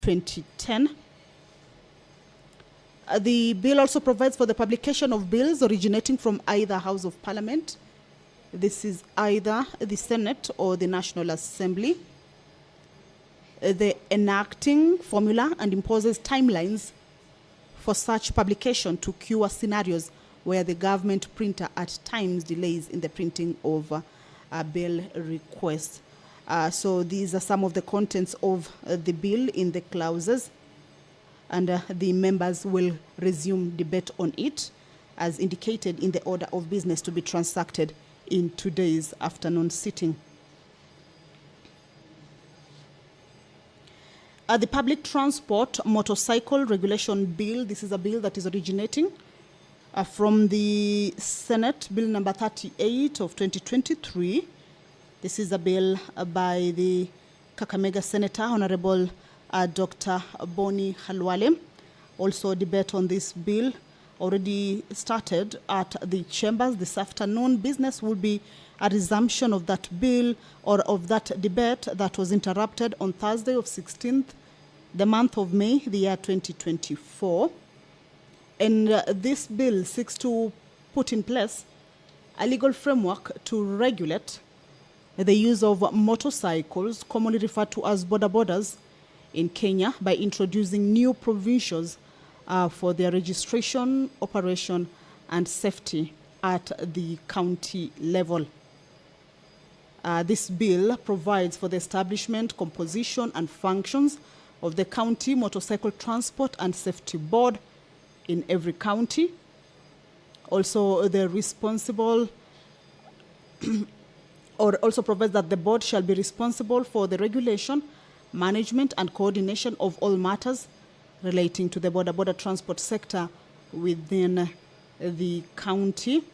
2010. The bill also provides for the publication of bills originating from either House of Parliament. This is either the Senate or the National Assembly. The enacting formula and imposes timelines for such publication to cure scenarios where the government printer at times delays in the printing of bill requests. So these are some of the contents of the bill in the clauses, and the members will resume debate on it as indicated in the order of business to be transacted in today's afternoon sitting. The Public Transport Motorcycle Regulation Bill, this is a bill that is originating from the Senate, Bill number 38 of 2023. This is a bill by the Kakamega Senator, Honorable Dr. Boni Halwale. Also, debate on this bill already started at the chambers this afternoon. Business will be a resumption of that bill or of that debate that was interrupted on Thursday of 16th, the month of May, the year 2024. And this bill seeks to put in place a legal framework to regulate the use of motorcycles, commonly referred to as border borders, in Kenya by introducing new provisions for their registration, operation, and safety at the county level. This bill provides for the establishment, composition, and functions of the County Motorcycle Transport and Safety Board in every county. Also, the responsible or also provides that the board shall be responsible for the regulation, management, and coordination of all matters relating to the border transport sector within the county.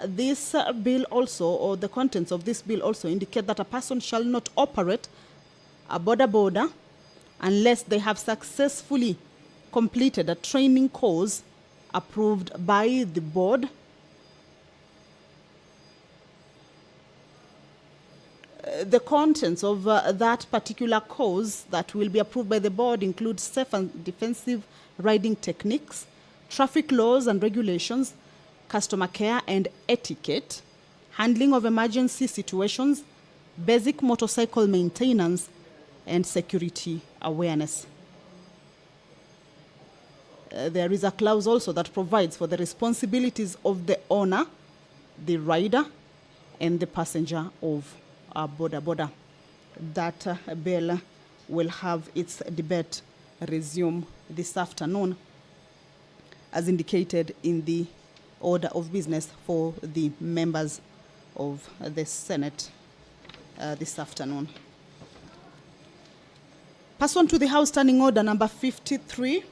This bill also, or the contents of this bill also indicate that a person shall not operate a border unless they have successfully completed a training course approved by the board. The contents of that particular course that will be approved by the board include safe and defensive riding techniques, traffic laws and regulations, customer care and etiquette, handling of emergency situations, basic motorcycle maintenance, and security awareness. There is a clause also that provides for the responsibilities of the owner, the rider, and the passenger of a border. That bill will have its debate resume this afternoon, as indicated in the order of business for the members of the Senate this afternoon. Pursuant to the House Standing Order number 53,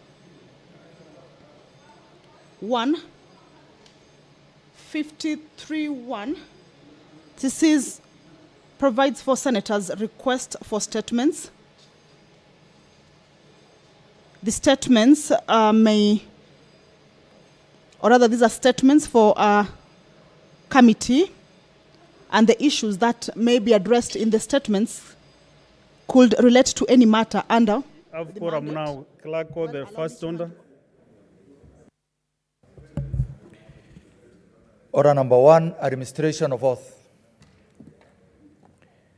53.1, this provides for senators' request for statements. The statements these are statements for a committee, and the issues that may be addressed in the statements could relate to any matter under. I've quorum now. Clerk, call the first order. Order number 1, administration of oath.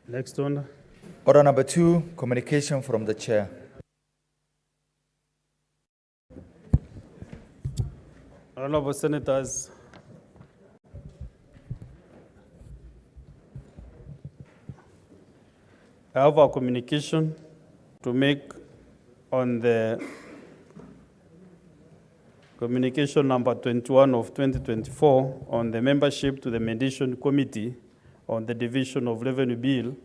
Next order. Order number 2, communication from the chair. Honorable Senators, I have a communication to make on the communication number 21 of 2024 on the membership to the Mediation Committee on the Division of Revenue Bill,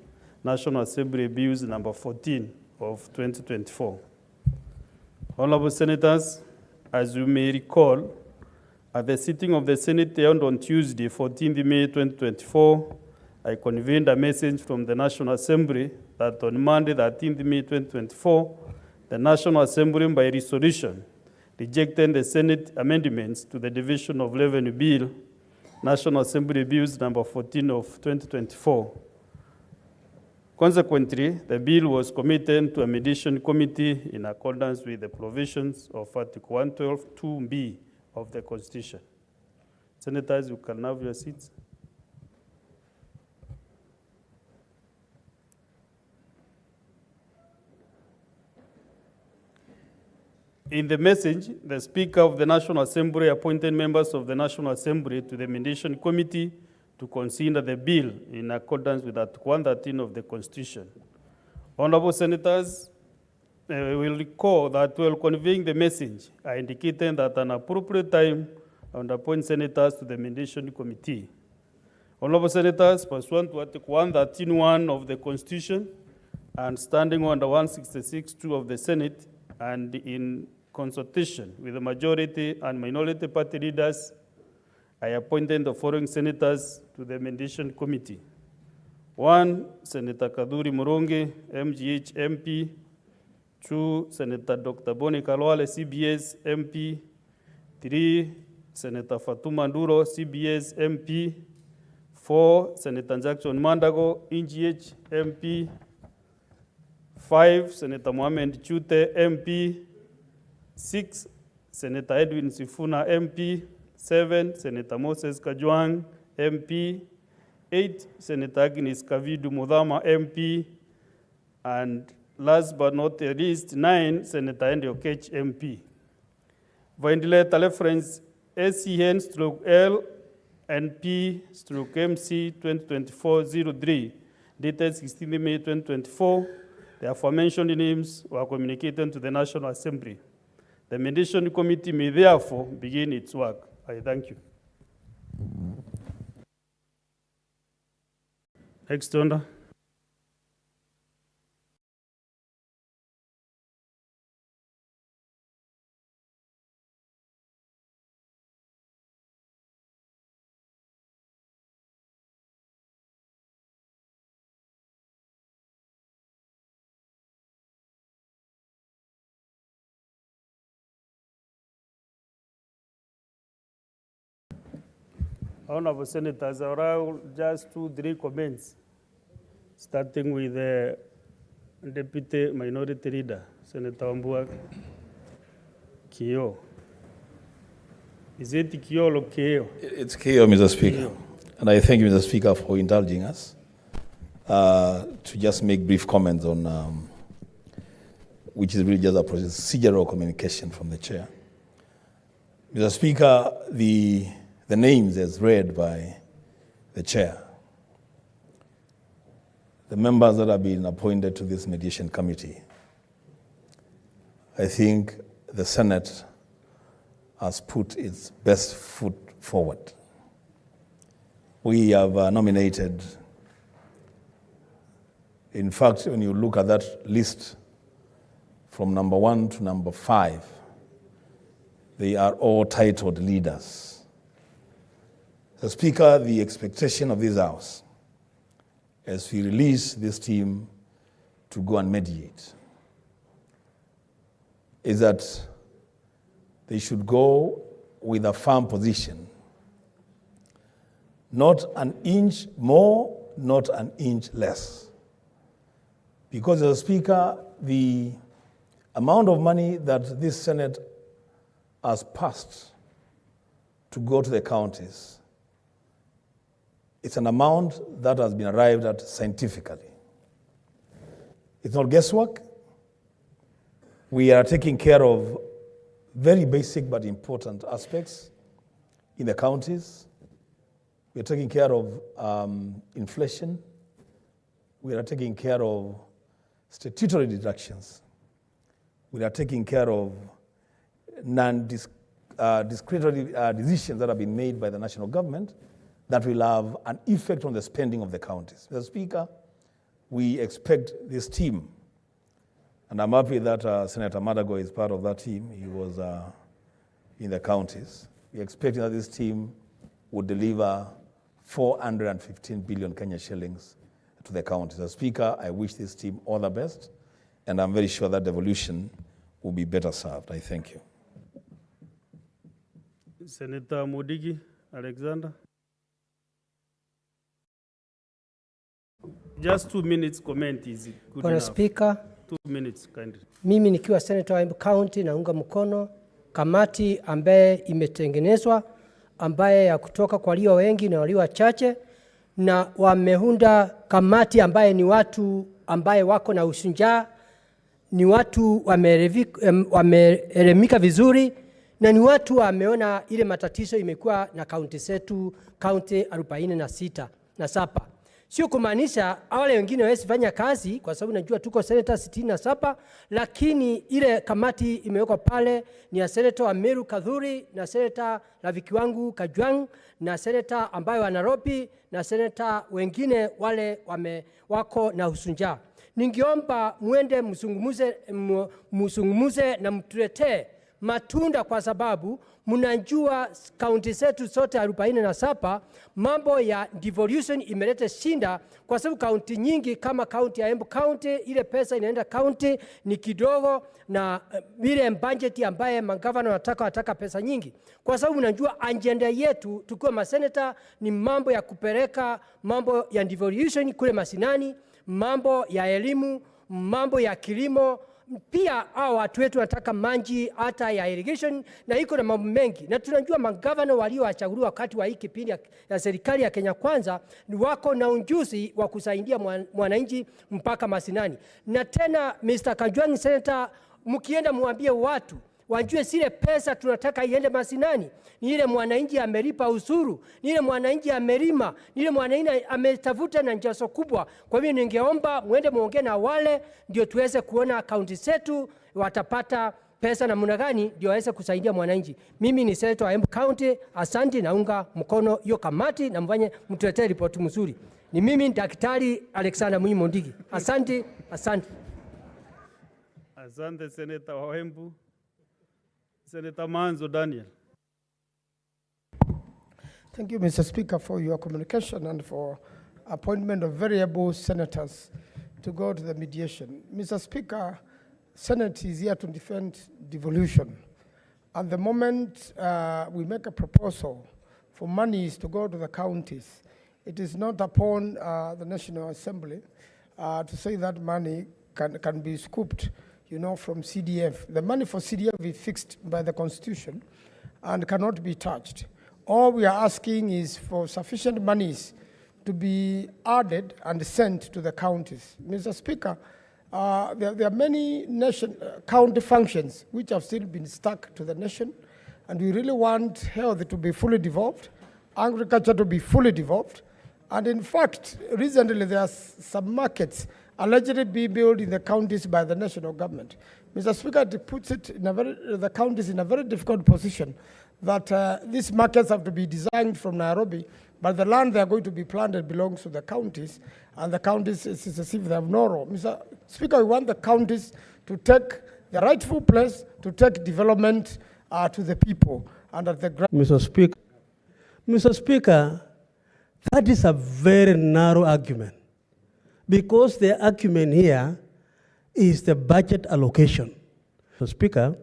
National Assembly Bills number 14 of 2024. Honorable Senators, as you may recall, at the sitting of the Senate held on Tuesday, 14th May 2024, I convened a message from the National Assembly that on Monday, 13th May 2024, the National Assembly, by resolution, rejected the Senate amendments to the Division of Revenue Bill, National Assembly Bills number 14 of 2024. Consequently, the bill was committed to a mediation committee in accordance with the provisions of Article 112(2)(b) of the Constitution. Senators, you can have your seats. In the message, the Speaker of the National Assembly appointed members of the National Assembly to the mediation committee to consider the bill in accordance with Article 113 of the Constitution. Honorable Senators, will recall that while conveying the message, I indicated that an appropriate time I would appoint senators to the mediation committee. Honorable Senators, pursuant to Article 113(1) of the Constitution and standing under 166(2) of the Senate, and in consultation with the majority and minority party leaders, I appointed the following senators to the mediation committee. 1, Senator Kaduri Muronge, MGH MP. 2, Senator Dr. Boni Kalwale, CBS MP. 3, Senator Fatuma Nduro, CBS MP. 4, Senator Jackson Mandago, NGH MP. 5, Senator Mohamed Chute, MP. 6, Senator Edwin Sifuna, MP. 7, Senator Moses Kajwang, MP. 8, Senator Agnes Kavidu Mudhama, MP. And last but not the least, 9, Senator Andy Okech, MP. Vindicate reference SCN/L and P/MC 2024-03, dated 16 May 2024. The aforementioned names were communicated to the National Assembly. The mediation committee may therefore begin its work. I thank you. Next, Honor. Honorable Senators, I will just 2-3 comments, starting with the Deputy Minority Leader, Senator Wambua Kio. Is it Kio or Kio? It's Kio, Mr. Speaker. And I thank you, Mr. Speaker, for indulging us to just make brief comments on, which is really just a procedural communication from the chair. Mr. Speaker, the names as read by the chair, the members that have been appointed to this mediation committee, I think the Senate has put its best foot forward. We have nominated, in fact, when you look at that list from number 1 to number 5, they are all titled leaders. The Speaker, the expectation of this House, as we release this team to go and mediate, is that they should go with a firm position, not an inch more, not an inch less. Because as Speaker, the amount of money that this Senate has passed to go to the counties, it's an amount that has been arrived at scientifically. It's not guesswork. We are taking care of very basic but important aspects in the counties. We are taking care of inflation. We are taking care of statutory deductions. We are taking care of non-discretionary decisions that have been made by the national government that will have an effect on the spending of the counties. Mr. Speaker, we expect this team, and I'm happy that Senator Madago is part of that team. He was in the counties. We expect that this team would deliver 415 billion Kenya shillings to the counties. Mr. Speaker, I wish this team all the best, and I'm very sure that devolution will be better served. I thank you. Senator Mudigi Alexander. Just 2 minutes comment is good Bwana enough. Spika, 2 minutes kindly. mimi nikiwa senator wa Embu County naunga mkono kamati ambaye imetengenezwa, ambaye ya kutoka kwa walio wengi na walio wachache, na wameunda kamati ambaye ni watu ambaye wako na ushujaa, ni watu wameelemika vizuri, na ni watu wameona ile matatizo imekuwa na kaunti zetu, kaunti 46 na 7. Sio kumaanisha wale wengine hawezi fanya kazi, kwa sababu najua tuko seneta 67, lakini ile kamati imewekwa pale ni ya seneta wa Meru Kadhuri, na seneta rafiki wangu Kajwang, na seneta ambayo wa Nairobi, na seneta wengine wale wako na usunja. Ningeomba muende msungumuze na mtuletee matunda, kwa sababu mnajua kaunti zetu zote 47 mambo ya devolution imeleta shinda, kwa sababu kaunti nyingi kama kaunti ya Embu County ile pesa inaenda kaunti ni kidogo, na ile budget ambaye magavana wataka pesa nyingi, kwa sababu unajua agenda yetu tukiwa maseneta ni mambo ya kupeleka mambo ya devolution kule mashinani, mambo ya elimu, mambo ya kilimo. Pia hao watu wetu wanataka maji hata ya irrigation, na iko na mambo mengi, na tunajua magavana waliochaguliwa wakati wa hii kipindi ya serikali ya Kenya Kwanza ni wako na ujuzi wa kusaidia mwananchi mpaka masinani. Na tena Mr. Kajwang Senator, mkienda muambie watu wajue zile pesa tunataka iende masinani ni ile mwananchi amelipa usuru, ni ile mwananchi amelima, ni ile mwananchi ametafuta na njazo kubwa. Kwa hivyo ningeomba muende muongee na wale, ndio tuweze kuona kaunti zetu watapata pesa namna gani ndio waweze kusaidia mwananchi. Mimi ni senator wa Embu County, asante, naunga mkono hiyo kamati na mfanye mtuletee ripoti mzuri. Ni mimi Daktari Alexander Mwimondigi. Asante. Asante Senator wa Embu. Senator Manzo Daniel. Thank you, Mr. Speaker, for your communication and for appointment of very able senators to go to the mediation. Mr. Speaker, Senate is here to defend devolution. At the moment we make a proposal for monies to go to the counties, it is not upon the National Assembly to say that money can be scooped, you know, from CDF. The money for CDF is fixed by the Constitution and cannot be touched. All we are asking is for sufficient monies to be added and sent to the counties. Mr. Speaker, there are many county functions which have still been stuck to the nation, and we really want health to be fully devolved, agriculture to be fully devolved, and in fact, recently there are some markets allegedly being built in the counties by the national government. Mr. Speaker, it puts it in the counties in a very difficult position that these markets have to be designed from Nairobi, but the land they are going to be planted belongs to the counties, and the counties, it's as if they have no role. Mr. Speaker, we want the counties to take the rightful place to take development to the people. And at the Mr. Speaker, that is a very narrow argument, because the argument here is the budget allocation. Mr. Speaker,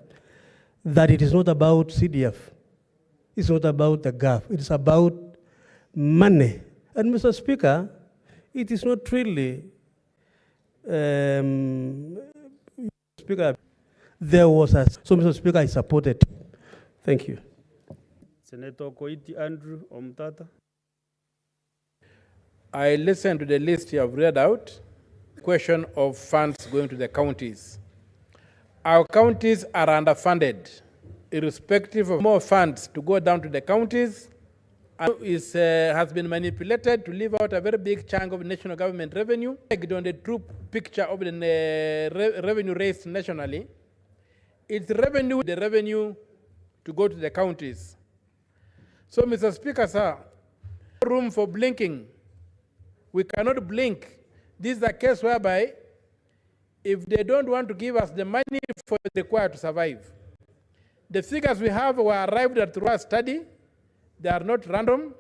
that it is not about CDF, it's not about the GAF, it is about money. And Mr. Speaker, it is not really, Speaker, there was a, so Mr. Speaker, I support it. Thank you. Senator Koiti Andrew Omtata. I listened to the list you have read out, question of funds going to the counties. Our counties are underfunded, irrespective of more funds to go down to the counties. Has been manipulated to leave out a very big chunk of national government revenue. On the true picture of the revenue raised nationally, it's the revenue to go to the counties. So, Mr. Speaker, sir, room for blinking. We cannot blink. This is a case whereby if they don't want to give us the money for required to survive, the figures we have were arrived at through a study. They are not random,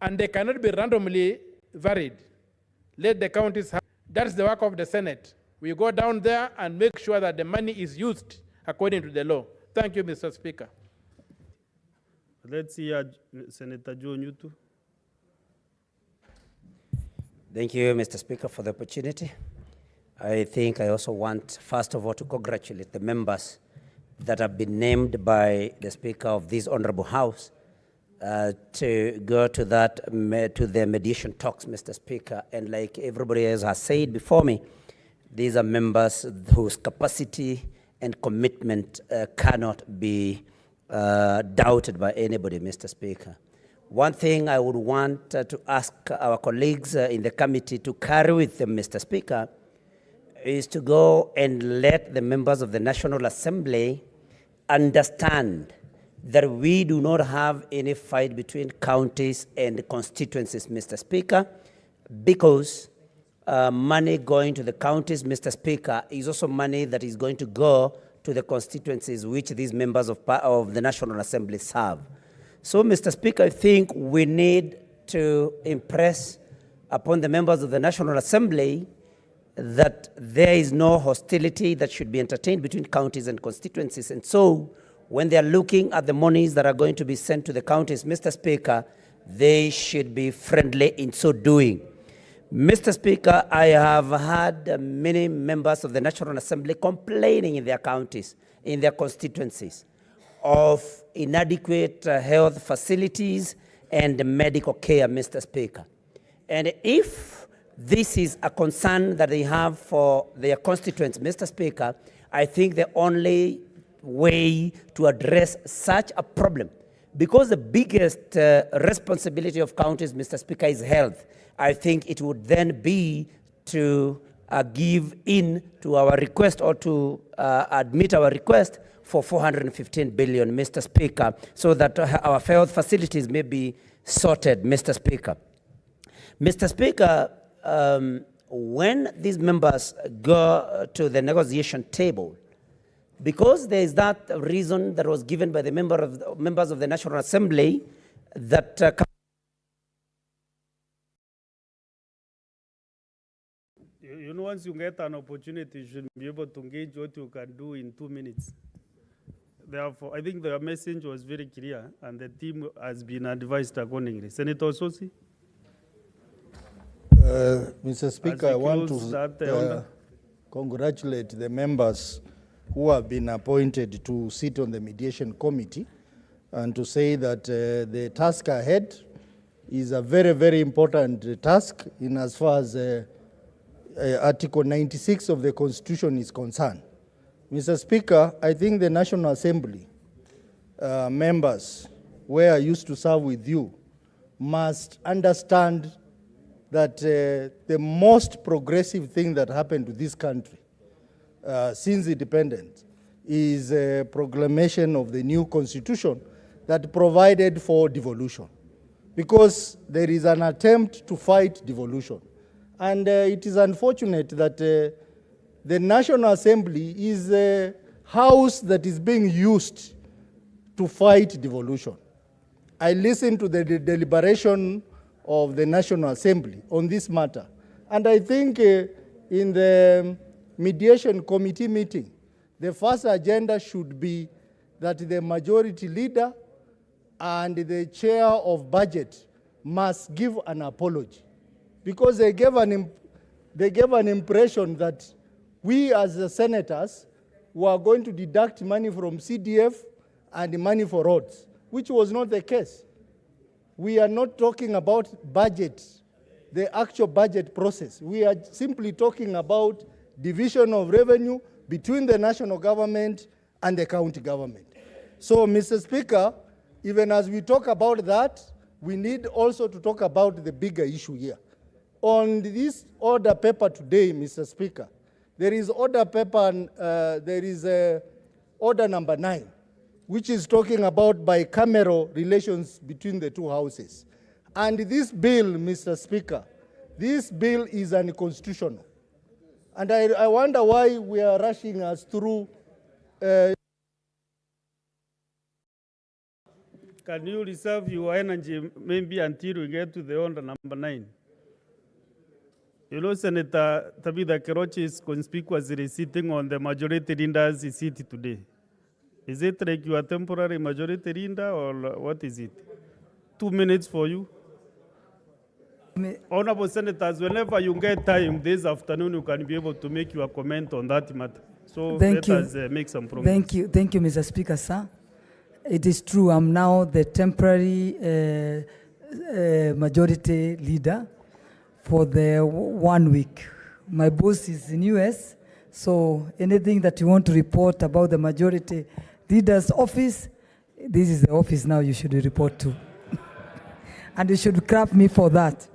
and they cannot be randomly varied. Let the counties have. That's the work of the Senate. We go down there and make sure that the money is used according to the law. Thank you, Mr. Speaker. Let's hear Senator Joe Nyutu. Thank you, Mr. Speaker, for the opportunity. I think I also want, first of all, to congratulate the members that have been named by the Speaker of this Honorable House to go to the mediation talks, Mr. Speaker. And like everybody else has said before me, these are members whose capacity and commitment cannot be doubted by anybody, Mr. Speaker. One thing I would want to ask our colleagues in the committee to carry with them, Mr. Speaker, is to go and let the members of the National Assembly understand that we do not have any fight between counties and constituencies, Mr. Speaker, because money going to the counties, Mr. Speaker, is also money that is going to go to the constituencies which these members of the National Assembly serve. So, Mr. Speaker, I think we need to impress upon the members of the National Assembly that there is no hostility that should be entertained between counties and constituencies. And so, when they are looking at the monies that are going to be sent to the counties, Mr. Speaker, they should be friendly in so doing. Mr. Speaker, I have had many members of the National Assembly complaining in their counties, in their constituencies, of inadequate health facilities and medical care, Mr. Speaker. And if this is a concern that they have for their constituents, Mr. Speaker, I think the only way to address such a problem, because the biggest responsibility of counties, Mr. Speaker, is health, I think it would then be to give in to our request or to admit our request for 415 billion, Mr. Speaker, so that our health facilities may be sorted, Mr. Speaker. Mr. Speaker, when these members go to the negotiation table, because there is that reason that was given by the members of the National Assembly that you know, once you get an opportunity, you should be able to engage what you can do in 2 minutes. Therefore, I think the message was very clear, and the team has been advised accordingly. Senator Sosi? Mr. Speaker, I want to congratulate the members who have been appointed to sit on the mediation committee and to say that the task ahead is a very, very important task in as far as Article 96 of the Constitution is concerned. Mr. Speaker, I think the National Assembly members, where I used to serve with you, must understand that the most progressive thing that happened to this country since independence is a proclamation of the new constitution that provided for devolution, because there is an attempt to fight devolution. And it is unfortunate that the National Assembly is a house that is being used to fight devolution. I listened to the deliberation of the National Assembly on this matter, and I think in the mediation committee meeting, the first agenda should be that the majority leader and the chair of budget must give an apology, because they gave an impression that we as the senators were going to deduct money from CDF and money for roads, which was not the case. We are not talking about budget, the actual budget process. We are simply talking about division of revenue between the national government and the county government. So, Mr. Speaker, even as we talk about that, we need also to talk about the bigger issue here. On this order paper today, Mr. Speaker, there is order paper, there is order number 9, which is talking about bicameral relations between the two houses. And this bill, Mr. Speaker, this bill is unconstitutional. And I wonder why we are rushing us through. Can you reserve your energy maybe until we get to the order number 9? You know, Senator Tabitha Kerochi is conspicuously sitting on the majority leader's seat today. Is it like you are temporary majority leader, or what is it? 2 minutes for you? Honorable Senators, whenever you get time this afternoon, you can be able to make your comment on that matter. So Thank let you. us make some progress. Thank you, Mr. Speaker, sir. It is true, I'm now the temporary majority leader for the 1 week. My boss is in US, so anything that you want to report about the majority leader's office, this is the office now you should report to. And you should clap me for that.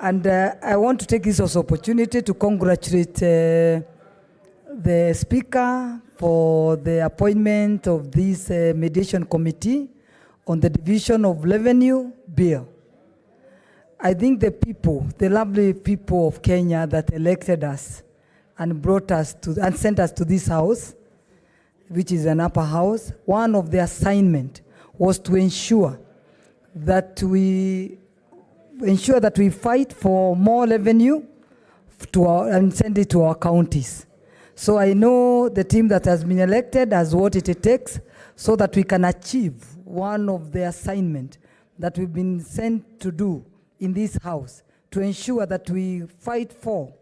And I want to take this as opportunity to congratulate the Speaker for the appointment of this mediation committee on the division of revenue bill. I think the people, the lovely people of Kenya that elected us and brought us to, and sent us to this house, which is an upper house, one of the assignment was to ensure that we fight for more revenue and send it to our counties. So I know the team that has been elected has what it takes so that we can achieve one of the assignment that we've been sent to do in this house, to ensure that we fight for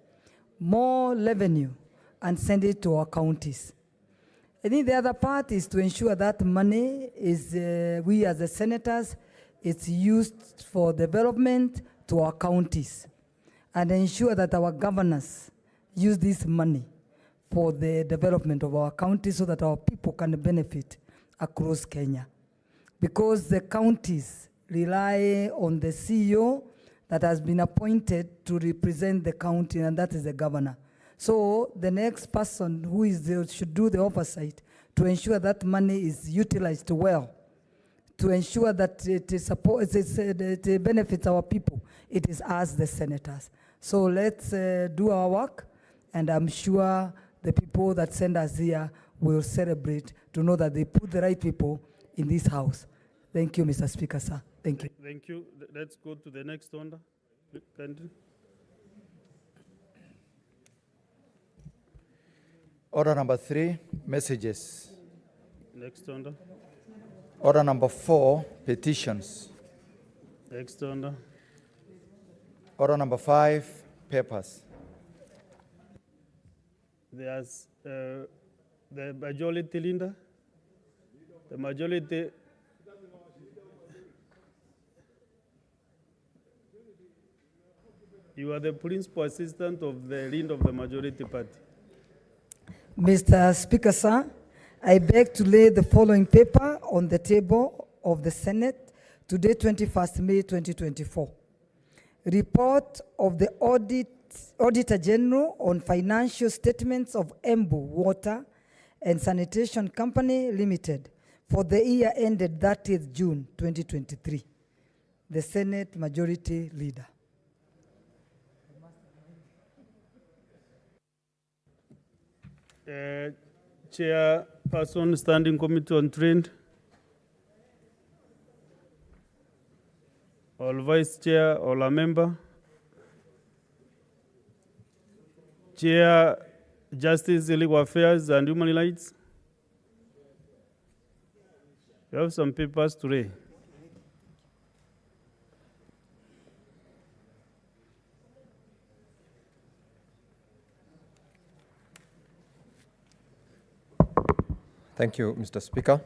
more revenue and send it to our counties. I think the other part is to ensure that money is, we as the senators, it's used for development to our counties, and ensure that our governors use this money for the development of our counties so that our people can benefit across Kenya. Because the counties rely on the CEO that has been appointed to represent the county, and that is the governor. So the next person who is there should do the oversight to ensure that money is utilized well, to ensure that it benefits our people. It is us, the senators. So let's do our work, and I'm sure the people that send us here will celebrate to know that they put the right people in this house. Thank you, Mr. Speaker, sir. Thank you. Thank you. Let's go to the next order. Order number 3, messages. Next order. Order number 4, petitions. Next order. Order number 5, papers. There's the majority leader. The majority. You are the principal assistant of the leader of the majority party. Mr. Speaker, sir, I beg to lay the following paper on the table of the Senate today, 21st May 2024. Report of the Auditor General on financial statements of Embu Water and Sanitation Company Limited for the year ended 30th June 2023. The Senate Majority Leader. Chairperson, Standing Committee on Trade. All Vice Chair, all a member. Chair, Justice, Legal Affairs and Human Rights. You have some papers today. Thank you, Mr. Speaker.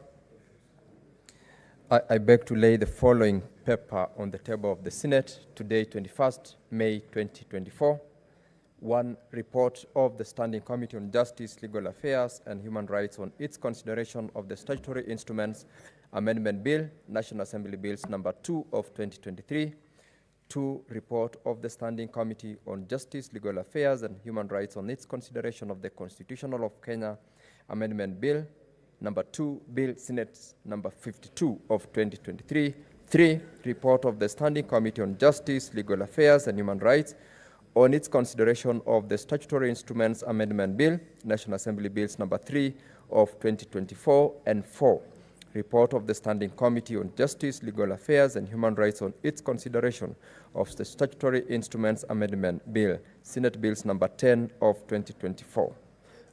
I beg to lay the following paper on the table of the Senate today, 21st May 2024. 1, report of the Standing Committee on Justice, Legal Affairs and Human Rights on its consideration of the Statutory Instruments Amendment Bill, National Assembly Bills number 2 of 2023. 2, report of the Standing Committee on Justice, Legal Affairs and Human Rights on its consideration of the Constitutional of Kenya Amendment Bill, number 2, Bill Senate number 52 of 2023. 3, report of the Standing Committee on Justice, Legal Affairs and Human Rights on its consideration of the Statutory Instruments Amendment Bill, National Assembly Bills number 3 of 2024. And 4, report of the Standing Committee on Justice, Legal Affairs and Human Rights on its consideration of the Statutory Instruments Amendment Bill, Senate Bills number 10 of 2024.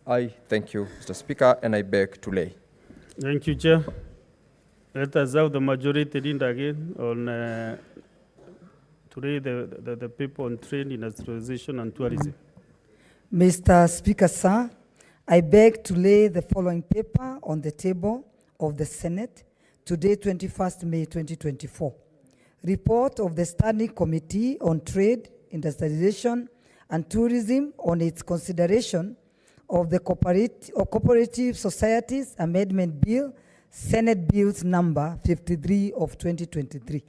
I thank you, Mr. Speaker, and I beg to lay. Thank you, Chair. Let us have the majority leader again on to read the people on trade, industrialization, and tourism. Mr. Speaker, sir, I beg to lay the following paper on the table of the Senate today, 21st May 2024. Report of the Standing Committee on Trade, Industrialization, and Tourism on its consideration of the Cooperative Societies Amendment Bill, Senate Bills number 53 of 2023.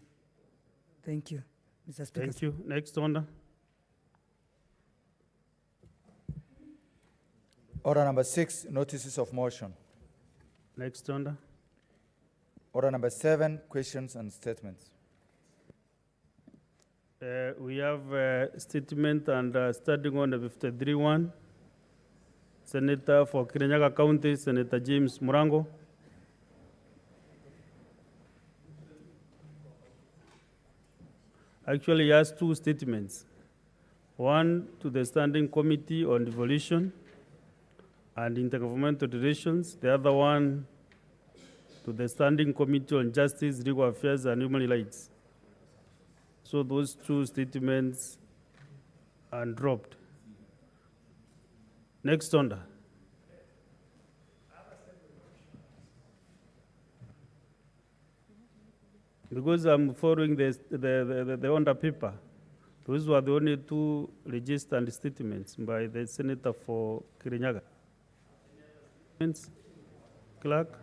Thank you, Mr. Speaker. Thank you. Next order. Order number 6, notices of motion. Next order. Order number 7, questions and statements. We have a statement and starting on the 53-1. Senator for Kirinyaga County, Senator James Murango. Actually, he has two statements. One to the Standing Committee on Devolution and Intergovernmental Relations. The other one to the Standing Committee on Justice, Legal Affairs, and Human Rights. So those two statements are dropped. Next order. Because I'm following the order paper, those were the only two registered statements by the Senator for Kirinyaga. Clerk.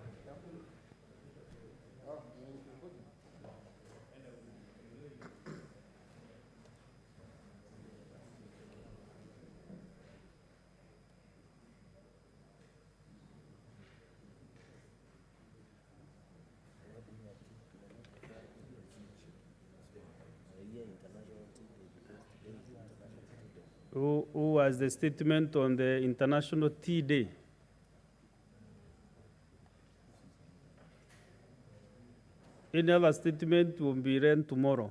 Who was the statement on the International Tea Day? Any other statement will be read tomorrow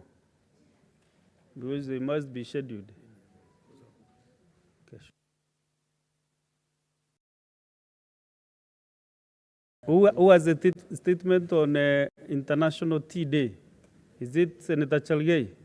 because they must be scheduled. Okay. Who has the statement on International Tea Day? Is it Senator Chalgei?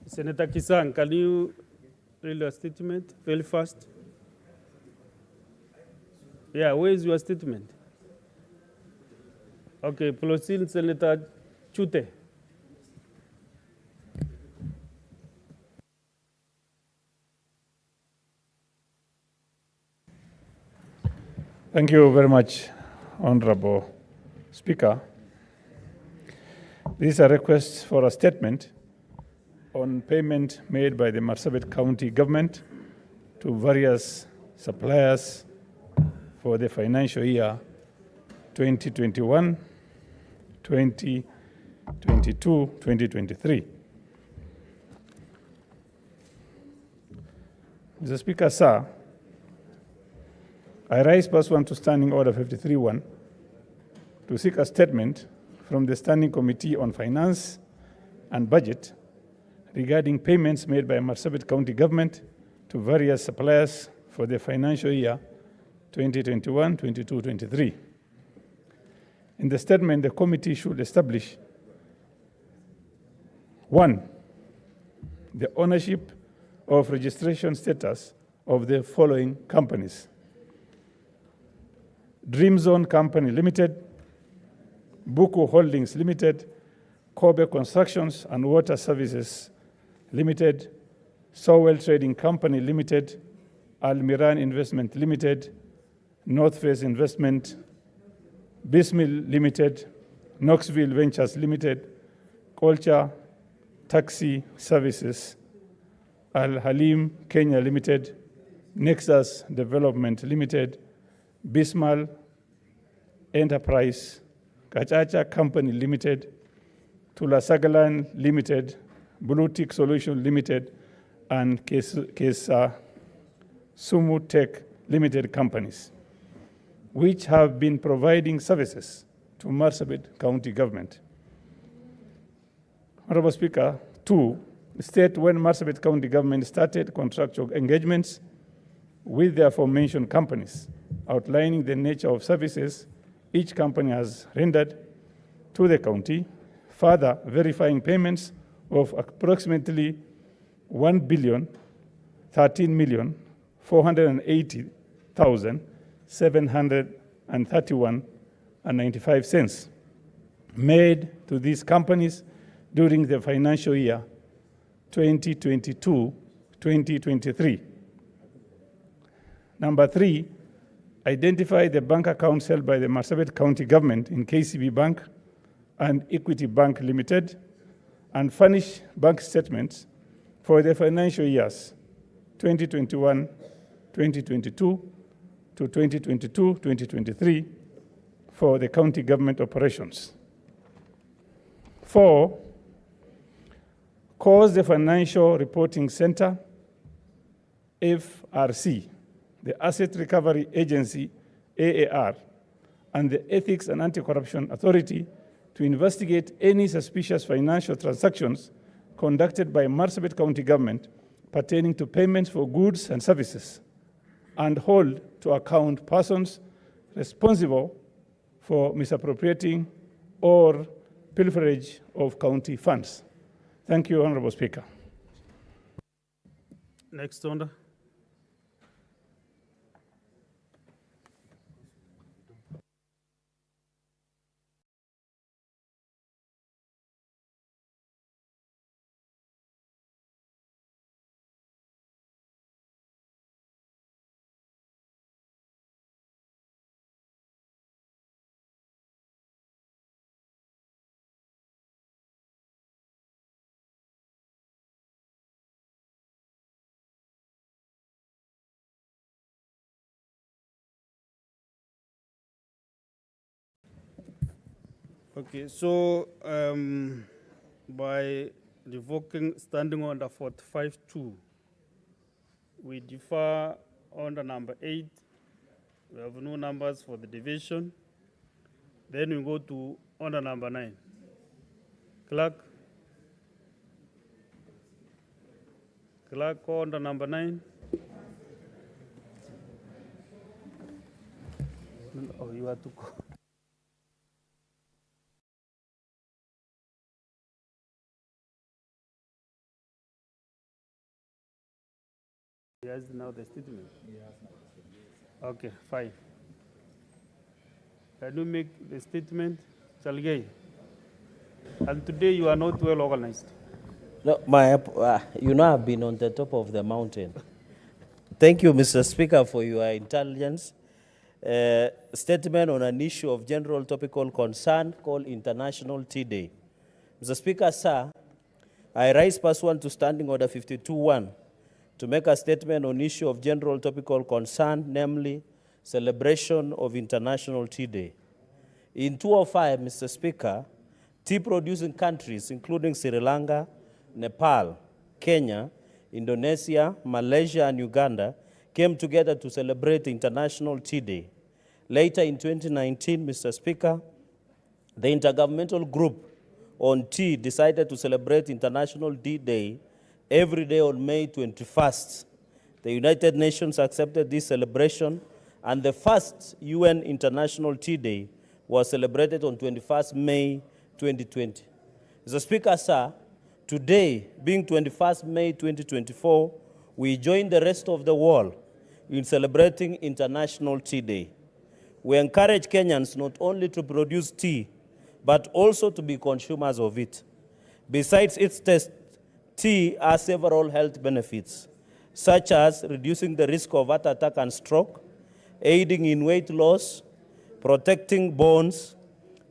Senator Kisang, can you read your statement very fast? Yeah, where is your statement? Okay, proceed, Senator Chute. Thank you very much, Honorable Speaker. This is a request for a statement on payment made by the Marsabit County government to various suppliers for the financial year 2021, 2022, 2023. Mr. Speaker, sir, I rise pursuant to Standing Order 53-1 to seek a statement from the Standing Committee on Finance and Budget regarding payments made by Marsabit County government to various suppliers for the financial year 2021, 22, 23. In the statement, the committee should establish 1, the ownership of registration status of the following companies: Dream Zone Company Limited, Buku Holdings Limited, Kobe Constructions and Water Services Limited, Sowell Trading Company Limited, Almiran Investment Limited, North Face Investment, Bismill Limited, Knoxville Ventures Limited, Culture Taxi Services, Al Halim Kenya Limited, Nexus Development Limited, Bismal Enterprise Kachacha Company Limited, Tulasagalan Limited, Blue Tick Solution Limited, and Kesa Sumu Tech Limited companies, which have been providing services to Marsabit County government. Honorable Speaker, 2, state when Marsabit County government started contractual engagements with the aforementioned companies, outlining the nature of services each company has rendered to the county, further verifying payments of approximately 1,13,480,731.95 made to these companies during the financial year 2022-2023. Number 3, identify the bank accounts held by the Marsabit County government in KCB Bank and Equity Bank Limited, and furnish bank statements for the financial years 2021, 2022 to 2022, 2023 for the county government operations. 4, cause the Financial Reporting Center, FRC, the Asset Recovery Agency, AAR, and the Ethics and Anti-Corruption Authority to investigate any suspicious financial transactions conducted by Marsabit County government pertaining to payments for goods and services, and hold to account persons responsible for misappropriating or pilferage of county funds. Thank you, Honorable Speaker. Next order. Okay, so by revoking standing order 45-2, we defer order number 8. We have no numbers for the division. Then we go to order number 9. Clerk, order number 9. Oh, you have to go. Yes, now the statement. Okay, fine. Can you make the statement, Salgay? And today you are not well organized. No, I've been on the top of the mountain. Thank you, Mr. Speaker, for your intelligence. Statement on an issue of general topical concern called International Tea Day. Mr. Speaker, sir, I rise pursuant to Standing Order 52-1 to make a statement on issue of general topical concern, namely celebration of International Tea Day. In 2005, Mr. Speaker, tea-producing countries, including Sri Lanka, Nepal, Kenya, Indonesia, Malaysia, and Uganda, came together to celebrate International Tea Day. Later in 2019, Mr. Speaker, the Intergovernmental Group on Tea decided to celebrate International Tea Day every day on May 21st. The United Nations accepted this celebration, and the first UN International Tea Day was celebrated on 21st May 2020. Mr. Speaker, sir, today, being 21st May 2024, we join the rest of the world in celebrating International Tea Day. We encourage Kenyans not only to produce tea, but also to be consumers of it. Besides its taste, tea has several health benefits, such as reducing the risk of heart attack and stroke, aiding in weight loss, protecting bones,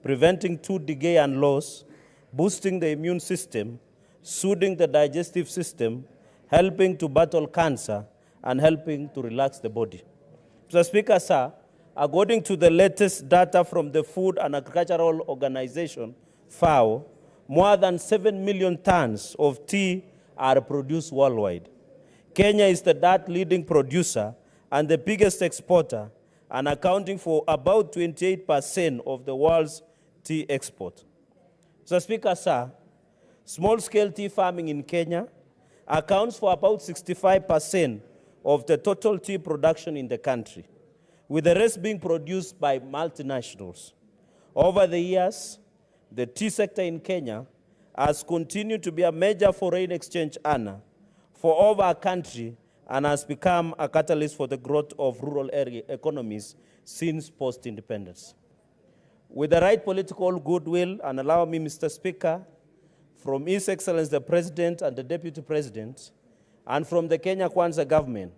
preventing tooth decay and loss, boosting the immune system, soothing the digestive system, helping to battle cancer, and helping to relax the body. Mr. Speaker, sir, According to the latest data from the Food and Agricultural Organization, FAO, more than 7 million tons of tea are produced worldwide. Kenya is the third leading producer and the biggest exporter, and accounting for about 28% of the world's tea export. Mr. Speaker, sir, small-scale tea farming in Kenya accounts for about 65% of the total tea production in the country, with the rest being produced by multinationals. Over the years, the tea sector in Kenya has continued to be a major foreign exchange earner for over our country and has become a catalyst for the growth of rural area economies since post-independence. With the right political goodwill, and allow me, Mr. Speaker, from His Excellency the President and the Deputy President, and from the Kenya Kwanza government,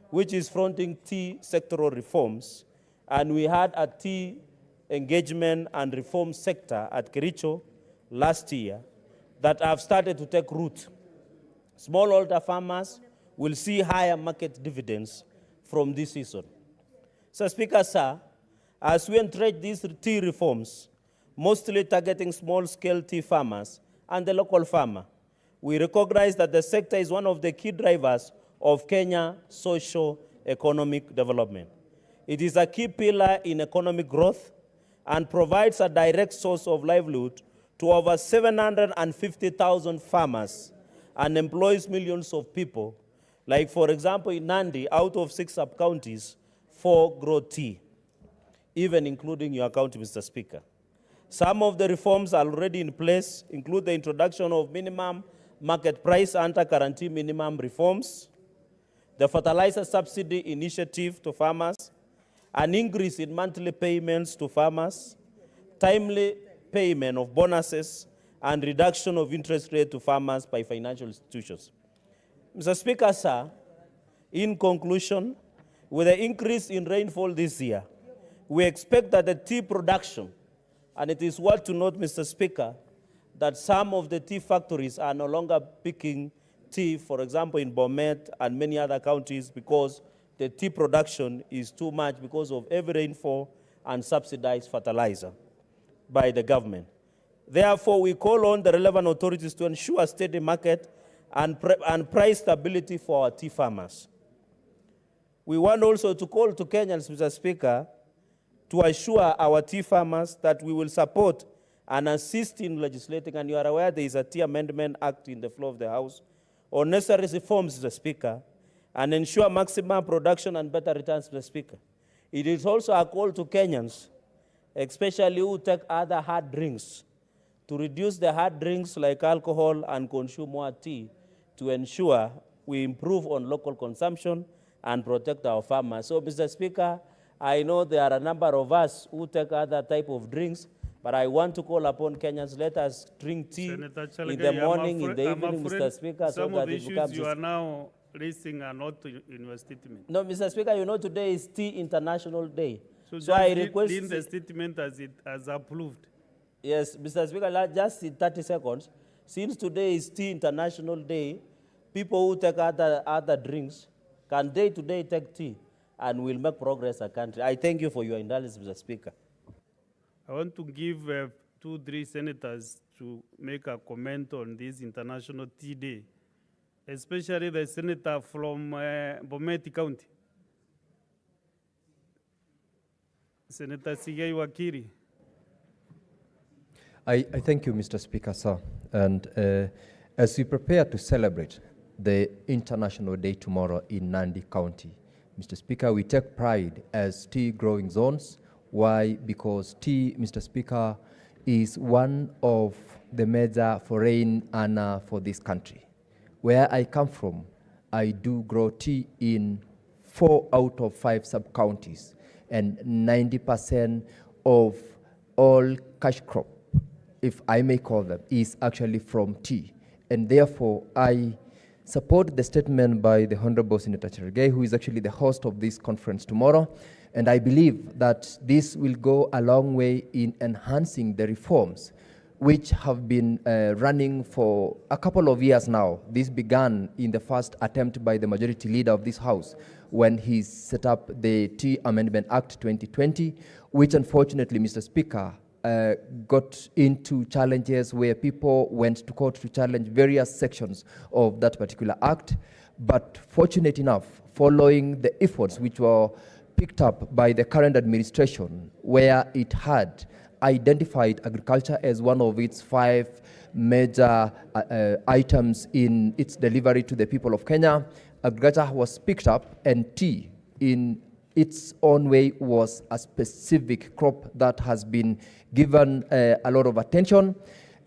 which is fronting tea sectoral reforms, and we had a tea engagement and reform sector at Kericho last year that have started to take root. Smallholder farmers will see higher market dividends from this season. So, Speaker, sir, as we entrench these tea reforms, mostly targeting small-scale tea farmers and the local farmer, we recognize that the sector is one of the key drivers of Kenya's socio-economic development. It is a key pillar in economic growth and provides a direct source of livelihood to over 750,000 farmers and employs millions of people. Like, for example, in Nandi, out of 6 sub-counties, 4 grow tea, even including your county, Mr. Speaker. Some of the reforms are already in place, include the introduction of minimum market price under guarantee minimum reforms, the fertilizer subsidy initiative to farmers, an increase in monthly payments to farmers, timely payment of bonuses, and reduction of interest rate to farmers by financial institutions. Mr. Speaker, sir, in conclusion, with the increase in rainfall this year, we expect that the tea production, and it is worth to note, Mr. Speaker, that some of the tea factories are no longer picking tea, for example, in Bomet and many other counties, because the tea production is too much because of heavy rainfall and subsidized fertilizer by the government. Therefore, we call on the relevant authorities to ensure a steady market and price stability for our tea farmers. We want also to call to Kenyans, Mr. Speaker, to assure our tea farmers that we will support and assist in legislating, and you are aware there is a Tea Amendment Act in the floor of the House, on necessary reforms, Mr. Speaker, and ensure maximum production and better returns, Mr. Speaker. It is also a call to Kenyans, especially who take other hard drinks, to reduce the hard drinks like alcohol and consume more tea to ensure we improve on local consumption and protect our farmers. So, Mr. Speaker, I know there are a number of us who take other type of drinks, but I want to call upon Kenyans, let us drink tea in the morning, in the evening, Mr. Speaker. Some of the issues you are now raising are not in your statement. No, Mr. Speaker, you know today is Tea International Day. So I request in the statement as approved. Yes, Mr. Speaker, just in 30 seconds. Since today is Tea International Day, people who take other drinks can day-to-day take tea and will make progress a country. I thank you for your indulgence, Mr. Speaker. I want to give 2-3 senators to make a comment on this International Tea Day, especially the senator from Bomet County, Senator Sigei Wakiri. I thank you, Mr. Speaker, sir. And as we prepare to celebrate the International Day tomorrow in Nandi County, Mr. Speaker, we take pride as tea growing zones. Why? Because tea, Mr. Speaker, is one of the major foreign earner for this country. Where I come from, I do grow tea in 4 out of 5 sub-counties, and 90% of all cash crop, if I may call them, is actually from tea. And therefore, I support the statement by the Honorable Senator Cherargei, who is actually the host of this conference tomorrow. And I believe that this will go a long way in enhancing the reforms which have been running for a couple of years now. This began in the first attempt by the majority leader of this House when he set up the Tea Amendment Act 2020, which unfortunately, Mr. Speaker, got into challenges where people went to court to challenge various sections of that particular act. But fortunate enough, following the efforts which were picked up by the current administration, where it had identified agriculture as one of its 5 major items in its delivery to the people of Kenya, agriculture was picked up, and tea in its own way was a specific crop that has been given a lot of attention.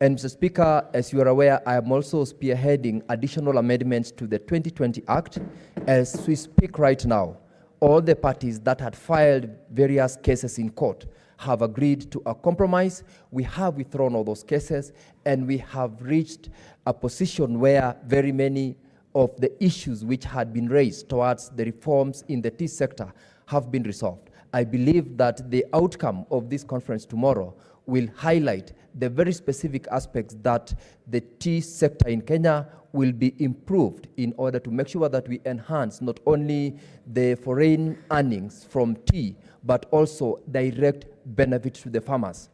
And Mr. Speaker, as you are aware, I am also spearheading additional amendments to the 2020 Act. As we speak right now, all the parties that had filed various cases in court have agreed to a compromise. We have withdrawn all those cases, and we have reached a position where very many of the issues which had been raised towards the reforms in the tea sector have been resolved. I believe that the outcome of this conference tomorrow will highlight the very specific aspects that the tea sector in Kenya will be improved in order to make sure that we enhance not only the foreign earnings from tea, but also direct benefits to the farmers.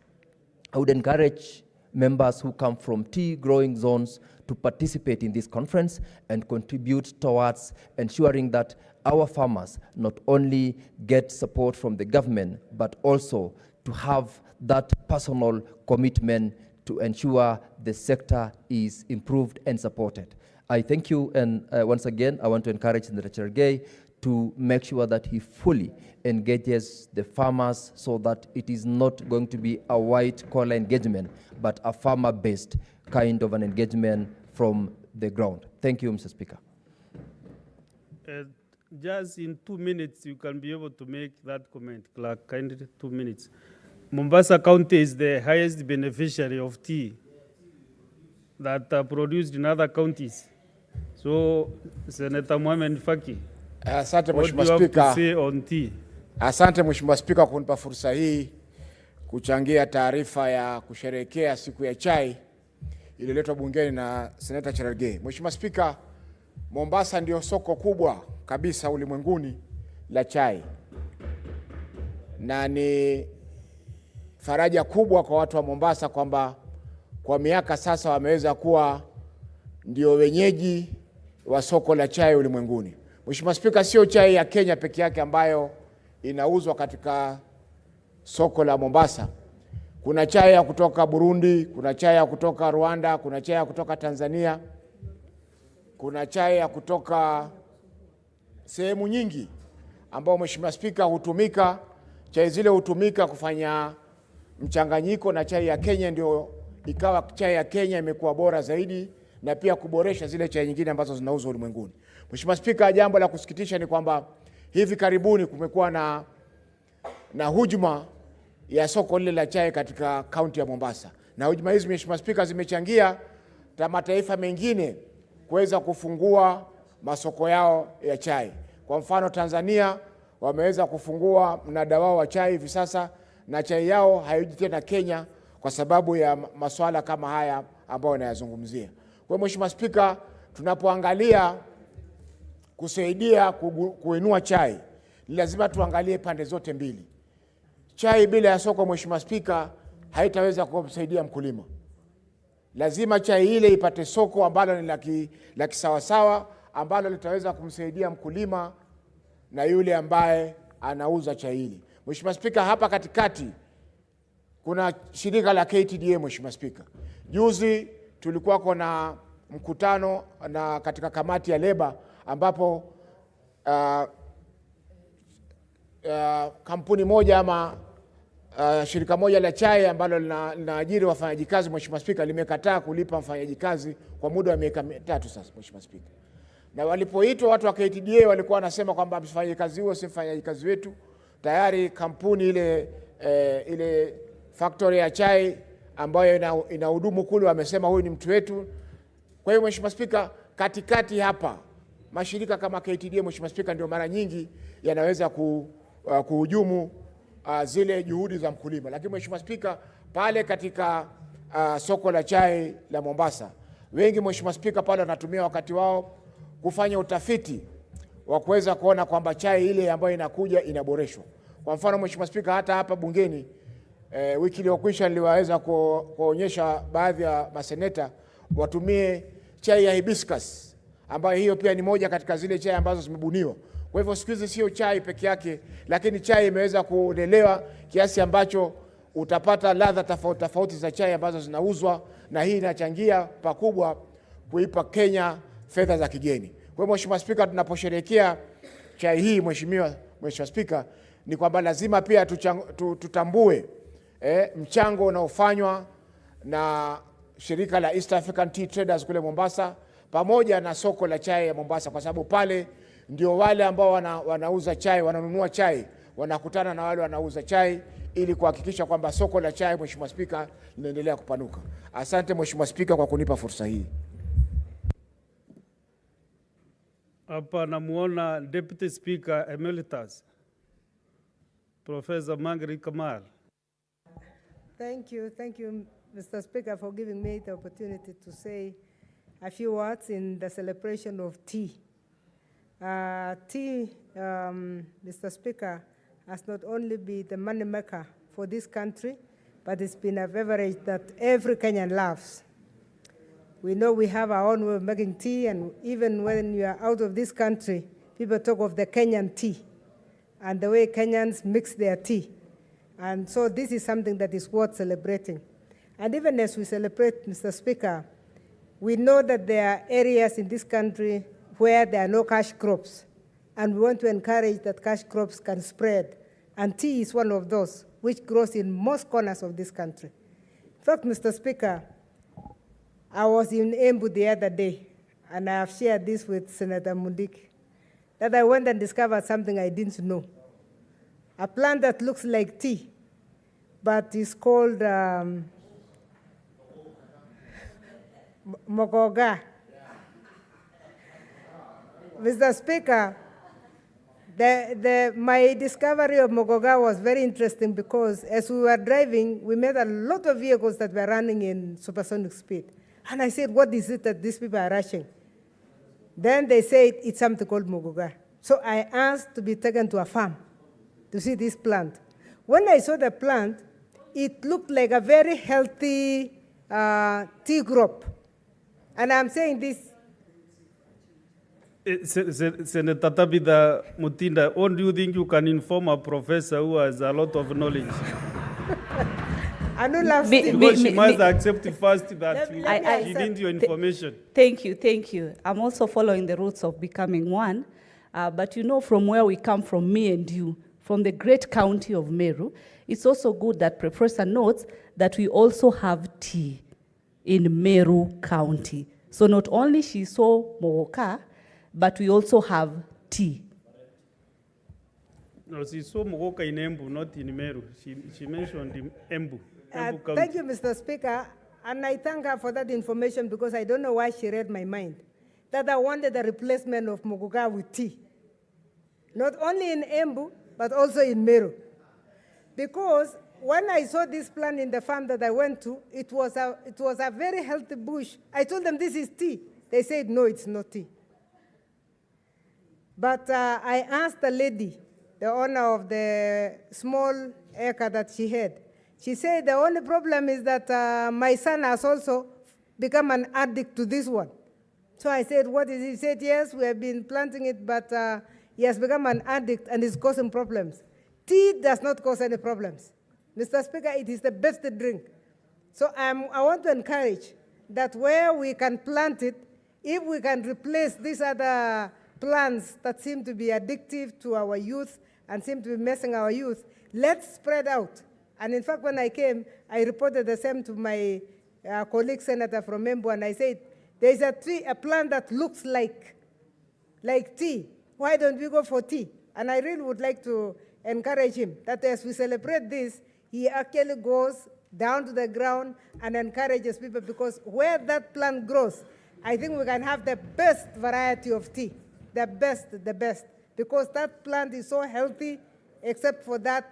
I would encourage members who come from tea growing zones to participate in this conference and contribute towards ensuring that our farmers not only get support from the government, but also to have that personal commitment to ensure the sector is improved and supported. I thank you, and once again, I want to encourage Senator Cherargei to make sure that he fully engages the farmers so that it is not going to be a white-collar engagement, but a farmer-based kind of an engagement from the ground. Thank you, Mr. Speaker. Just in 2 minutes, you can be able to make that comment, Clerk. Kindly 2 minutes. Mombasa County is the highest beneficiary of tea that are produced in other counties. So, Senator Mohamed Faki, Asante what do Mheshimiwa you have to Spika. say on tea? Asante Mheshimiwa Spika kwa kunipa fursa hii kuchangia taarifa ya kusherehekea siku ya chai iliyoletwa bungeni na Senator Cherargei. Mheshimiwa Spika, Mombasa ndio soko kubwa kabisa ulimwenguni la chai, na ni faraja kubwa kwa watu wa Mombasa kwamba kwa miaka sasa wameweza kuwa ndio wenyeji wa soko la chai ulimwenguni. Mheshimiwa Spika, sio chai ya Kenya peke yake ambayo inauzwa katika soko la Mombasa. Kuna chai ya kutoka Burundi, kuna chai ya kutoka Rwanda, kuna chai ya kutoka Tanzania, kuna chai ya kutoka sehemu nyingi ambao Mheshimiwa Spika hutumika. Chai zile hutumika kufanya mchanganyiko na chai ya Kenya, ndio ikawa chai ya Kenya imekuwa bora zaidi na pia kuboresha zile chai nyingine ambazo zinauzwa ulimwenguni. Mheshimiwa Spika, jambo la kusikitisha ni kwamba hivi karibuni kumekuwa na hujuma ya soko lile la chai katika kaunti ya Mombasa. Na hujuma hizi Mheshimiwa Spika zimechangia mataifa mengine kuweza kufungua masoko yao ya chai. Kwa mfano Tanzania wameweza kufungua mnada wao wa chai hivi sasa, na chai yao haiji tena Kenya kwa sababu ya masuala kama haya ambayo nayazungumzia. Kwa Mheshimiwa Spika, tunapoangalia kusaidia kuinua chai, ni lazima tuangalie pande zote mbili. Chai bila ya soko, Mheshimiwa Spika, haitaweza kumsaidia mkulima. Lazima chai ile ipate soko ambalo ni la kisawasawa, ambalo litaweza kumsaidia mkulima na yule ambaye anauza chai ile. Mheshimiwa Spika, hapa katikati kuna shirika la KTDA. Mheshimiwa Spika, juzi tulikuwa na mkutano na katika kamati ya leba ambapo kampuni moja ama shirika moja la chai ambalo linaajiri wafanyakazi, Mheshimiwa Spika, limekataa kulipa mfanyakazi kwa muda wa miaka 3 sasa, Mheshimiwa Spika. Na walipoitwa watu wa KTDA walikuwa wanasema kwamba mfanyakazi huo si mfanyakazi wetu. Tayari kampuni ile factory ya chai ambayo inahudumu kule wamesema huyu ni mtu wetu. Kwa hiyo Mheshimiwa Spika, katikati hapa mashirika kama KTDA, Mheshimiwa Spika, ndio mara nyingi yanaweza kuhujumu zile juhudi za mkulima. Lakini Mheshimiwa Spika, pale katika soko la chai la Mombasa. Wengi Mheshimiwa Spika pale wanatumia wakati wao kufanya utafiti wa kuweza kuona kwamba chai ile ambayo inakuja inaboreshwa. Kwa mfano Mheshimiwa Spika, hata hapa bungeni wiki iliyokwisha niliweza kuonyesha baadhi ya maseneta watumie chai ya hibiscus, ambayo hiyo pia ni moja katika zile chai ambazo zimebuniwa. Kwa hivyo siku hizi sio chai peke yake, lakini chai imeweza kulelewa kiasi ambacho utapata ladha tofauti tofauti za chai ambazo zinauzwa, na hii inachangia pakubwa kuipa Kenya fedha za kigeni. Kwa hivyo Mheshimiwa Spika, tunaposherehekea chai hii Mheshimiwa Spika, ni kwamba lazima pia tutambue mchango unaofanywa na shirika la East African Tea Traders kule Mombasa pamoja na soko la chai ya Mombasa, kwa sababu pale ndio wale ambao wanauza chai, wananunua chai, wanakutana na wale wanauza chai ili kuhakikisha kwamba soko la chai Mheshimiwa Spika linaendelea kupanuka. Asante Mheshimiwa Spika kwa kunipa fursa hii. Hapa namuona Deputy Speaker Emeritus Professor Mangri Kamal. Thank you, Mr. Speaker, for giving me the opportunity to say a few words in the celebration of tea. Tea, Mr. Speaker, has not only been the money maker for this country, but it's been a beverage that every Kenyan loves. We know we have our own way of making tea, and even when you are out of this country, people talk of the Kenyan tea and the way Kenyans mix their tea. And so this is something that is worth celebrating. And even as we celebrate, Mr. Speaker, we know that there are areas in this country where there are no cash crops, and we want to encourage that cash crops can spread. And tea is one of those which grows in most corners of this country. In fact, Mr. Speaker, I was in Embu the other day, and I have shared this with Senator Mundiki, that I went and discovered something I didn't know. A plant that looks like tea, but is called mogoga. Mr. Speaker, my discovery of mogoga was very interesting because as we were driving, we met a lot of vehicles that were running in supersonic speed. And I said, what is it that these people are rushing? Then they said it's something called mogoga. So I asked to be taken to a farm to see this plant. When I saw the plant, it looked like a very healthy tea crop. And I'm saying this. Senator Tabitha Mutinda, do you think you can inform a professor who has a lot of knowledge? I don't love because she must accept first that she needs your information. Thank you. I'm also following the roots of becoming one. But you know, from where we come from, me and you, from the great county of Meru, it's also good that Professor notes that we also have tea in Meru County. So not only she saw Mogoka, but we also have tea. No, she saw Mogoka in Embu, not in Meru. She mentioned Embu. Thank you, Mr. Speaker. And I thank her for that information because I don't know why she read my mind. That I wanted a replacement of Mogoka with tea. Not only in Embu, but also in Meru. Because when I saw this plant in the farm that I went to, it was a very healthy bush. I told them this is tea. They said, no, it's not tea. But I asked the lady, the owner of the small acre that she had. She said the only problem is that my son has also become an addict to this one. So I said, what is it? He said, yes, we have been planting it, but he has become an addict and is causing problems. Tea does not cause any problems. Mr. Speaker, it is the best drink. So I want to encourage that where we can plant it, if we can replace these other plants that seem to be addictive to our youth and seem to be messing our youth, let's spread out. And in fact, when I came, I reported the same to my colleague senator from Embu, and I said, there's a plant that looks like tea. Why don't we go for tea? And I really would like to encourage him that as we celebrate this, he actually goes down to the ground and encourages people, because where that plant grows, I think we can have the best variety of tea, the best, because that plant is so healthy, except for that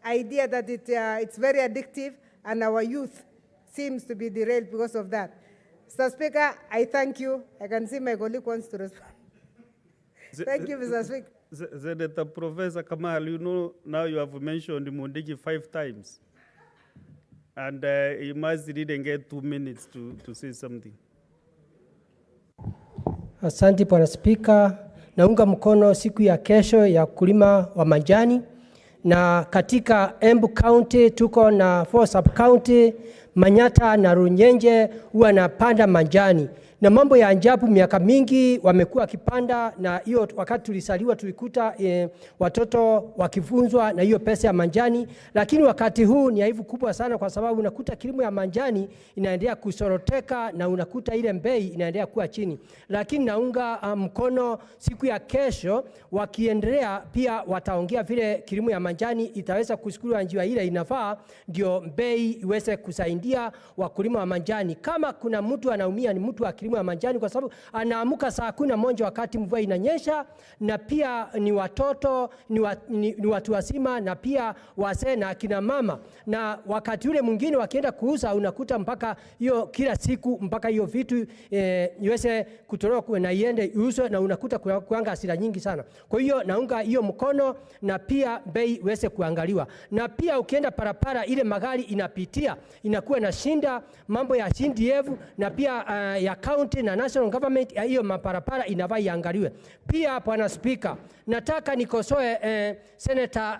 idea that it's very addictive, and our youth seems to be derailed because of that. Mr. Speaker, I thank you. I can see my colleague wants to respond. Thank you, Mr. Speaker. Senator Professor Kamal, you know, now you have mentioned Mundigi 5 times. And you must really get 2 minutes to say something. Asante Bwana Spika, naunga mkono siku ya kesho ya kulima wa majani, na katika Embu County tuko na 4 sub county, Manyata na Runyenje huwa napanda majani. Na mambo ya ajabu, miaka mingi wamekuwa kipanda, na hiyo wakati tulisaliwa tulikuta watoto wakifunzwa na hiyo pesa ya manjani, lakini wakati huu ni aibu kubwa sana, kwa sababu unakuta kilimo ya manjani inaendelea kusoroteka na unakuta ile bei inaendelea kuwa chini. Lakini naunga mkono siku ya kesho, wakiendelea pia wataongea vile kilimo ya manjani itaweza kushukuru njia ile inafaa, ndio bei iweze kusaidia wakulima wa manjani. Kama kuna mtu anaumia ni mtu wa kilimo ya manjani, kwa sababu anaamuka saa 11 wakati mvua inanyesha, na pia ni watoto, ni watu wazima, na pia wazee na akina mama. Na wakati ule mwingine wakienda kuuza unakuta mpaka hiyo kila siku mpaka hiyo vitu iweze kutoroka na iende iuzwe, na unakuta kuanga hasira nyingi sana. Kwa hiyo naunga hiyo mkono, na pia bei iweze kuangaliwa. Na pia ukienda parapara ile magari inapitia inakuwa na shinda mambo ya CDF na pia ya county na national government, hiyo maparapara inafaa iangaliwe. Pia Bwana Speaker, nataka nikosoe Senator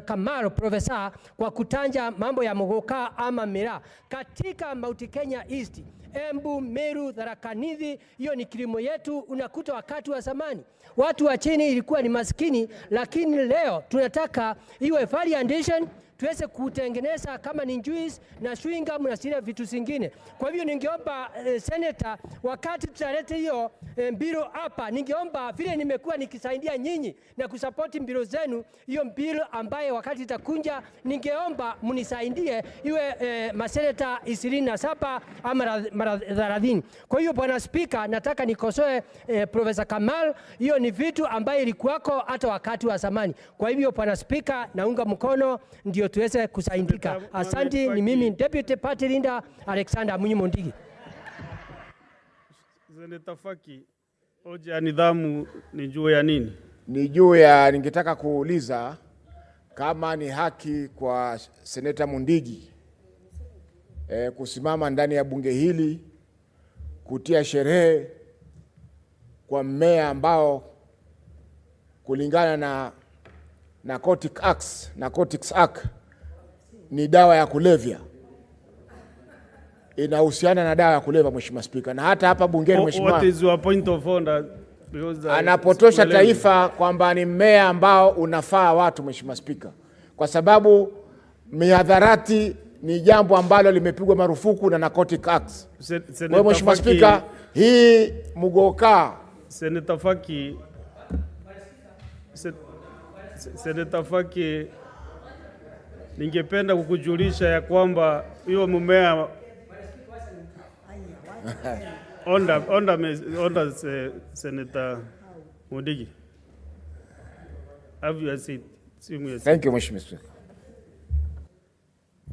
Kamaro Professor kwa kutanja mambo ya Muguka ama Miraa katika Mount Kenya East, Embu, Meru, Tharaka Nithi. Hiyo ni kilimo yetu. Unakuta wakati wa zamani watu wa chini ilikuwa ni maskini, lakini leo tunataka iwe value addition, tuweze kutengeneza kama ni juice na chewing gum na zile vitu zingine. Kwa hivyo ningeomba Senator, wakati tutalete hiyo mbilo hapa, ningeomba vile nimekuwa nikisaidia nyinyi na kusupport mbilo zenu, hiyo mbilo ambaye wakati itakunja ningeomba mnisaidie iwe maseneta 27 ama mara 30. Kwa hiyo Bwana Speaker, nataka nikosoe Professor Kamal, hiyo ni vitu ambaye ilikuwako hata wakati wa zamani. Kwa hivyo Bwana Speaker, naunga mkono ndio tuweze kusaidika. Asante. Ni mimi Deputy Party Leader Alexander Munyimondigi. Senator Faki, hoja ya nidhamu ni juu ya nini? Ni juu ya, ningetaka kuuliza kama ni haki kwa Senator Mundigi kusimama ndani ya bunge hili kutia sherehe kwa mmea ambao kulingana na Narcotics Act ni dawa ya kulevya, inahusiana na dawa ya kulevya, Mheshimiwa Spika. Na hata hapa bungeni Mheshimiwa, what is your point of order? Anapotosha taifa kwamba ni mmea ambao unafaa watu, Mheshimiwa Spika, kwa sababu mihadharati ni jambo ambalo limepigwa marufuku na Narcotics Act. Kwa Mheshimiwa Spika, hii Muguka. Senator Faki, Senator Faki, ningependa kukujulisha ya kwamba hiyo mmea onda Senator Mundigi. Have you seen? Thank you, Mheshimiwa Speaker.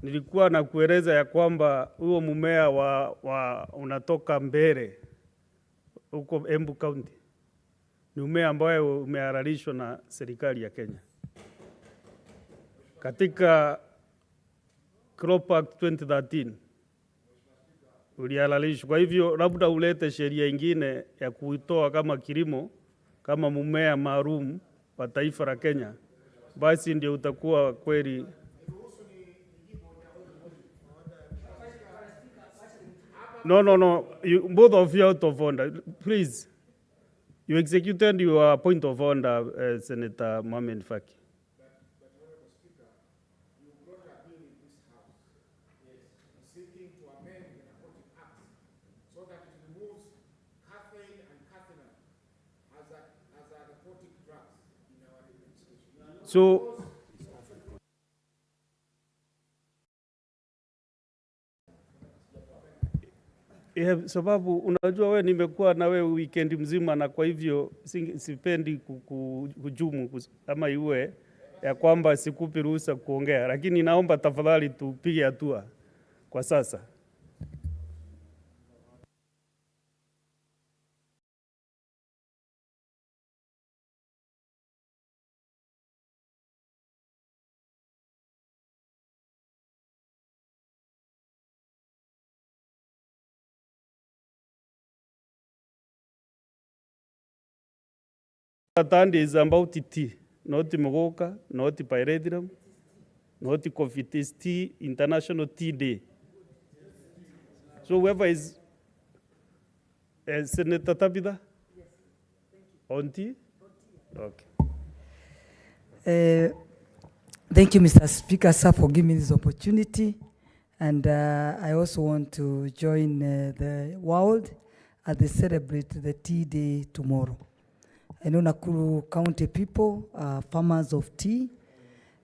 Nilikuwa na kueleza ya kwamba huo mmea unatoka Mbere huko Embu County. Ni mmea ambao umehalalishwa na serikali ya Kenya katika Crop Act 2013 ulihalalishwa. Kwa hivyo labda ulete sheria ingine ya kuitoa kama kilimo, kama mmea maalum wa taifa la Kenya, basi ndio utakuwa kweli. No. Both of you out of order. Please. You executed your point of order, Senator Mohamed Faki. So, sababu unajua wewe nimekuwa na wewe weekend mzima, na kwa hivyo sipendi kuhujumu ama iwe ya kwamba sikupi ruhusa kuongea, lakini naomba tafadhali tupige hatua kwa sasa. That is about tea, not Mogoka, not Pyredrum, not coffee. It is tea, International Tea Day. So whoever is Senator Tabitha? Yes. On tea? Okay. Thank you, Mr. Speaker, sir, for giving me this opportunity. And I also want to join the world as they celebrate the Tea Day tomorrow. I know Nakuru County people are farmers of tea.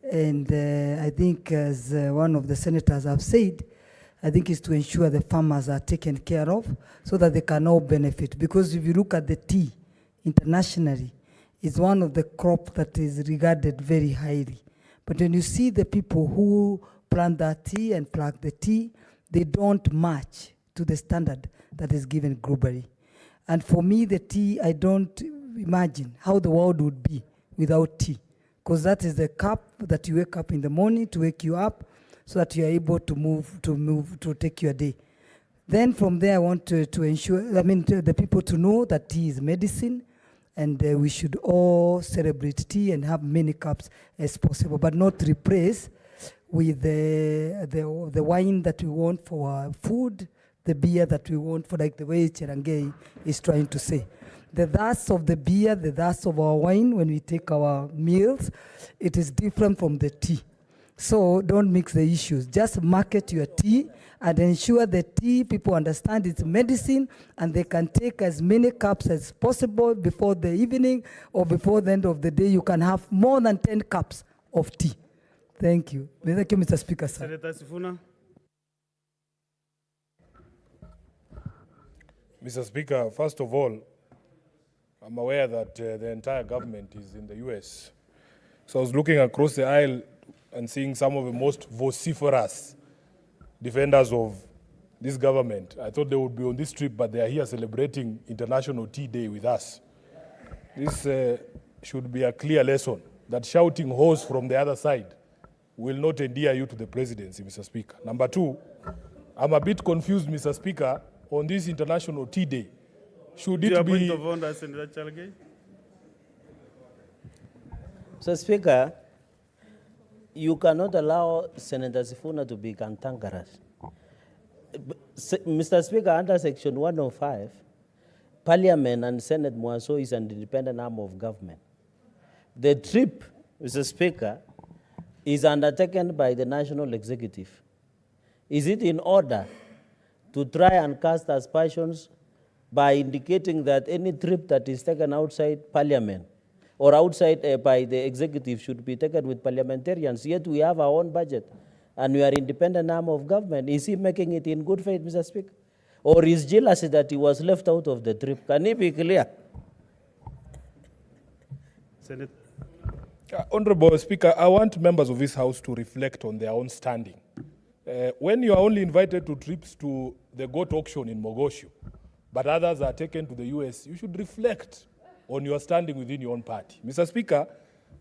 And I think, as one of the senators have said, I think it's to ensure the farmers are taken care of so that they can all benefit. Because if you look at the tea internationally, it's one of the crops that is regarded very highly. But when you see the people who plant that tea and pluck the tea, they don't match to the standard that is given globally. And for me, the tea, I don't imagine how the world would be without tea. Because that is the cup that you wake up in the morning to wake you up so that you are able to take your day. Then from there, I want to ensure, the people to know that tea is medicine, and we should all celebrate tea and have many cups as possible, but not replace with the wine that we want for our food, the beer that we want for, like the way Cherangei is trying to say. The thirst of the beer, the thirst of our wine, when we take our meals, it is different from the tea. So don't mix the issues. Just market your tea and ensure the tea, people understand it's medicine and they can take as many cups as possible before the evening or before the end of the day. You can have more than 10 cups of tea. Thank you. Thank you, Mr. Speaker, sir. Senator Sifuna. Mr. Speaker, first of all, I'm aware that the entire government is in the US. So I was looking across the aisle and seeing some of the most vociferous defenders of this government. I thought they would be on this trip, but they are here celebrating International Tea Day with us. This should be a clear lesson that shouting horse from the other side will not endear you to the presidency, Mr. Speaker. Number two, I'm a bit confused, Mr. Speaker, on this International Tea Day. Should it be... Point of order, Senator Chalgei. Mr. Speaker, you cannot allow Senator Sifuna to be cantankerous. Mr. Speaker, under Section 105, Parliament and Senate Mwaso is an independent arm of government. The trip, Mr. Speaker, is undertaken by the National Executive. Is it in order to try and cast aspersions by indicating that any trip that is taken outside Parliament or outside by the executive should be taken with parliamentarians, yet we have our own budget and we are independent arm of government? Is he making it in good faith, Mr. Speaker? Or is jealousy that he was left out of the trip? Can he be clear? Senate. Honorable Speaker, I want members of this House to reflect on their own standing. When you are only invited to trips to the goat auction in Mogosho, but others are taken to the US, you should reflect on your standing within your own party. Mr. Speaker,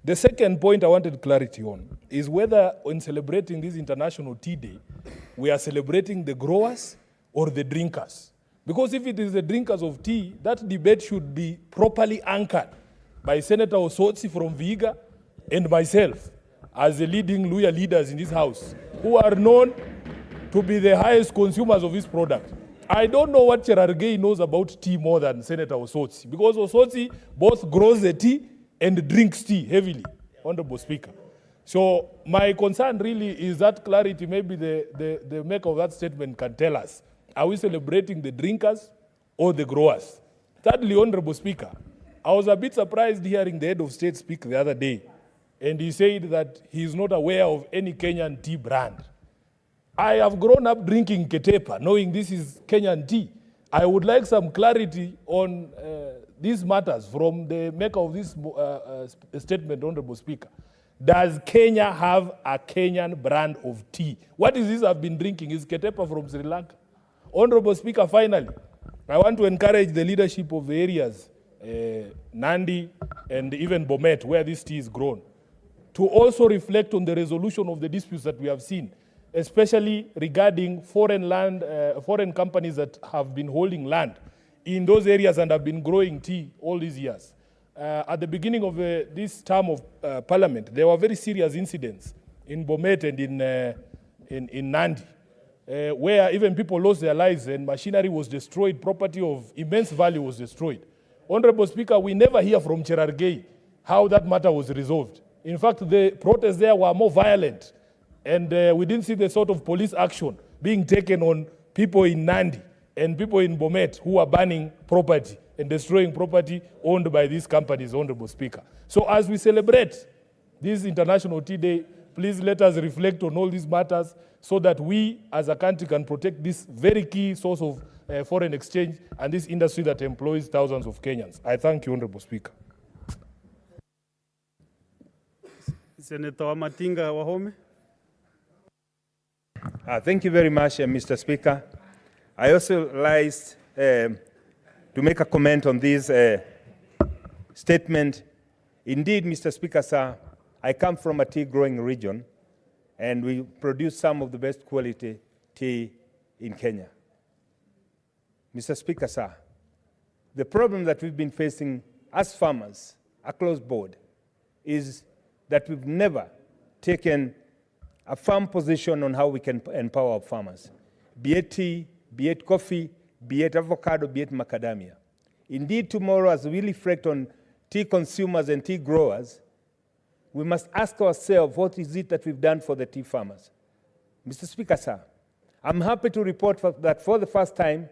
the second point I wanted clarity on is whether in celebrating this International Tea Day, we are celebrating the growers or the drinkers. Because if it is the drinkers of tea, that debate should be properly anchored by Senator Osotsi from Vihiga and myself as the leading Luya leaders in this House, who are known to be the highest consumers of this product. I don't know what Cherargei knows about tea more than Senator Osotsi, because Osotsi both grows the tea and drinks tea heavily, Honorable Speaker. So my concern really is that clarity. Maybe the maker of that statement can tell us, are we celebrating the drinkers or the growers? Thirdly, Honorable Speaker, I was a bit surprised hearing the head of state speak the other day, and he said that he is not aware of any Kenyan tea brand. I have grown up drinking Ketepa, knowing this is Kenyan tea. I would like some clarity on these matters from the maker of this statement, Honorable Speaker. Does Kenya have a Kenyan brand of tea? What is this I've been drinking? Is Ketepa from Sri Lanka? Honorable Speaker, finally, I want to encourage the leadership of the areas, Nandi and even Bomet, where this tea is grown, to also reflect on the resolution of the disputes that we have seen, especially regarding foreign companies that have been holding land in those areas and have been growing tea all these years. At the beginning of this term of parliament, there were very serious incidents in Bomet and in Nandi, where even people lost their lives and machinery was destroyed, property of immense value was destroyed. Honorable Speaker, we never hear from Cherargei how that matter was resolved. In fact, the protests there were more violent, and we didn't see the sort of police action being taken on people in Nandi and people in Bomet who are burning property and destroying property owned by these companies, Honorable Speaker. So as we celebrate this International Tea Day, please let us reflect on all these matters so that we as a country can protect this very key source of foreign exchange and this industry that employs thousands of Kenyans. I thank you, Honorable Speaker. Senator Wamatinga Wahome. Thank you very much, Mr. Speaker. I also like to make a comment on this statement. Indeed, Mr. Speaker, sir, I come from a tea growing region, and we produce some of the best quality tea in Kenya. Mr. Speaker, sir, the problem that we've been facing as farmers across board is that we've never taken a firm position on how we can empower our farmers, be it tea, be it coffee, be it avocado, be it macadamia. Indeed, tomorrow, as we reflect on tea consumers and tea growers, we must ask ourselves, what is it that we've done for the tea farmers? Mr. Speaker, sir, I'm happy to report that for the first time,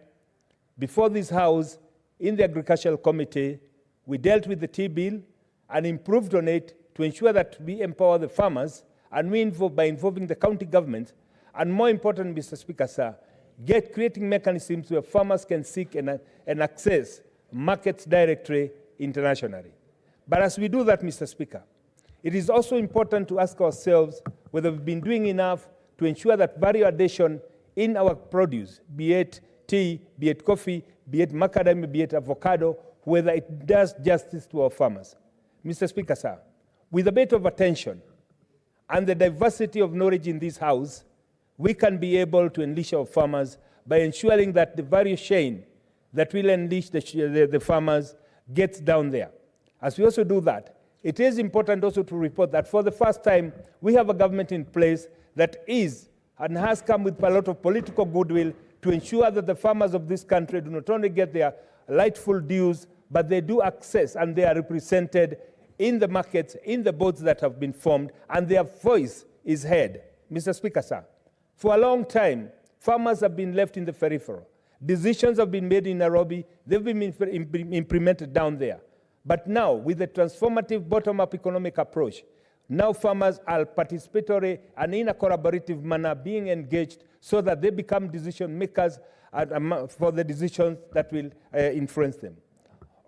before this House, in the Agricultural Committee, we dealt with the tea bill and improved on it to ensure that we empower the farmers, and we by involving the county government, and more important, Mr. Speaker, sir, creating mechanisms where farmers can seek and access markets directly internationally. But as we do that, Mr. Speaker, it is also important to ask ourselves whether we've been doing enough to ensure that value addition in our produce, be it tea, be it coffee, be it macadamia, be it avocado, whether it does justice to our farmers. Mr. Speaker, sir, with a bit of attention and the diversity of knowledge in this House, we can be able to unleash our farmers by ensuring that the value chain that will unleash the farmers gets down there. As we also do that, it is important also to report that for the first time, we have a government in place that is and has come with a lot of political goodwill to ensure that the farmers of this country do not only get their rightful dues, but they do access and they are represented in the markets, in the boards that have been formed, and their voice is heard. Mr. Speaker, sir, for a long time, farmers have been left in the peripheral. Decisions have been made in Nairobi, they've been implemented down there. But now, with the transformative bottom-up economic approach, now farmers are participatory and in a collaborative manner being engaged so that they become decision makers for the decisions that will influence them.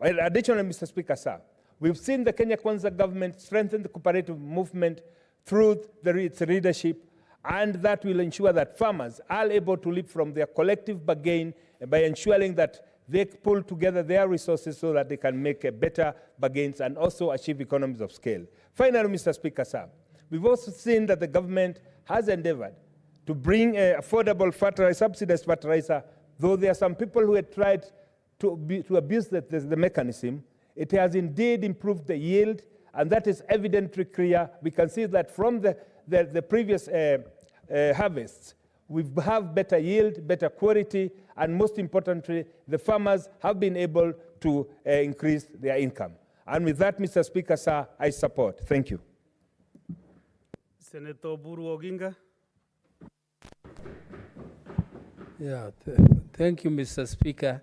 Additionally, Mr. Speaker, sir, we've seen the Kenya Kwanza government strengthen the cooperative movement through its leadership, and that will ensure that farmers are able to live from their collective bargain by ensuring that they pull together their resources so that they can make better bargains and also achieve economies of scale. Finally, Mr. Speaker, sir, we've also seen that the government has endeavored to bring affordable fertilizer, subsidized fertilizer, though there are some people who had tried to abuse the mechanism. It has indeed improved the yield, and that is evidently clear. We can see that from the previous harvests, we have better yield, better quality, and most importantly, the farmers have been able to increase their income. And with that, Mr. Speaker, sir, I support. Thank you. Senator Buru Oginga. Yeah, thank you, Mr. Speaker.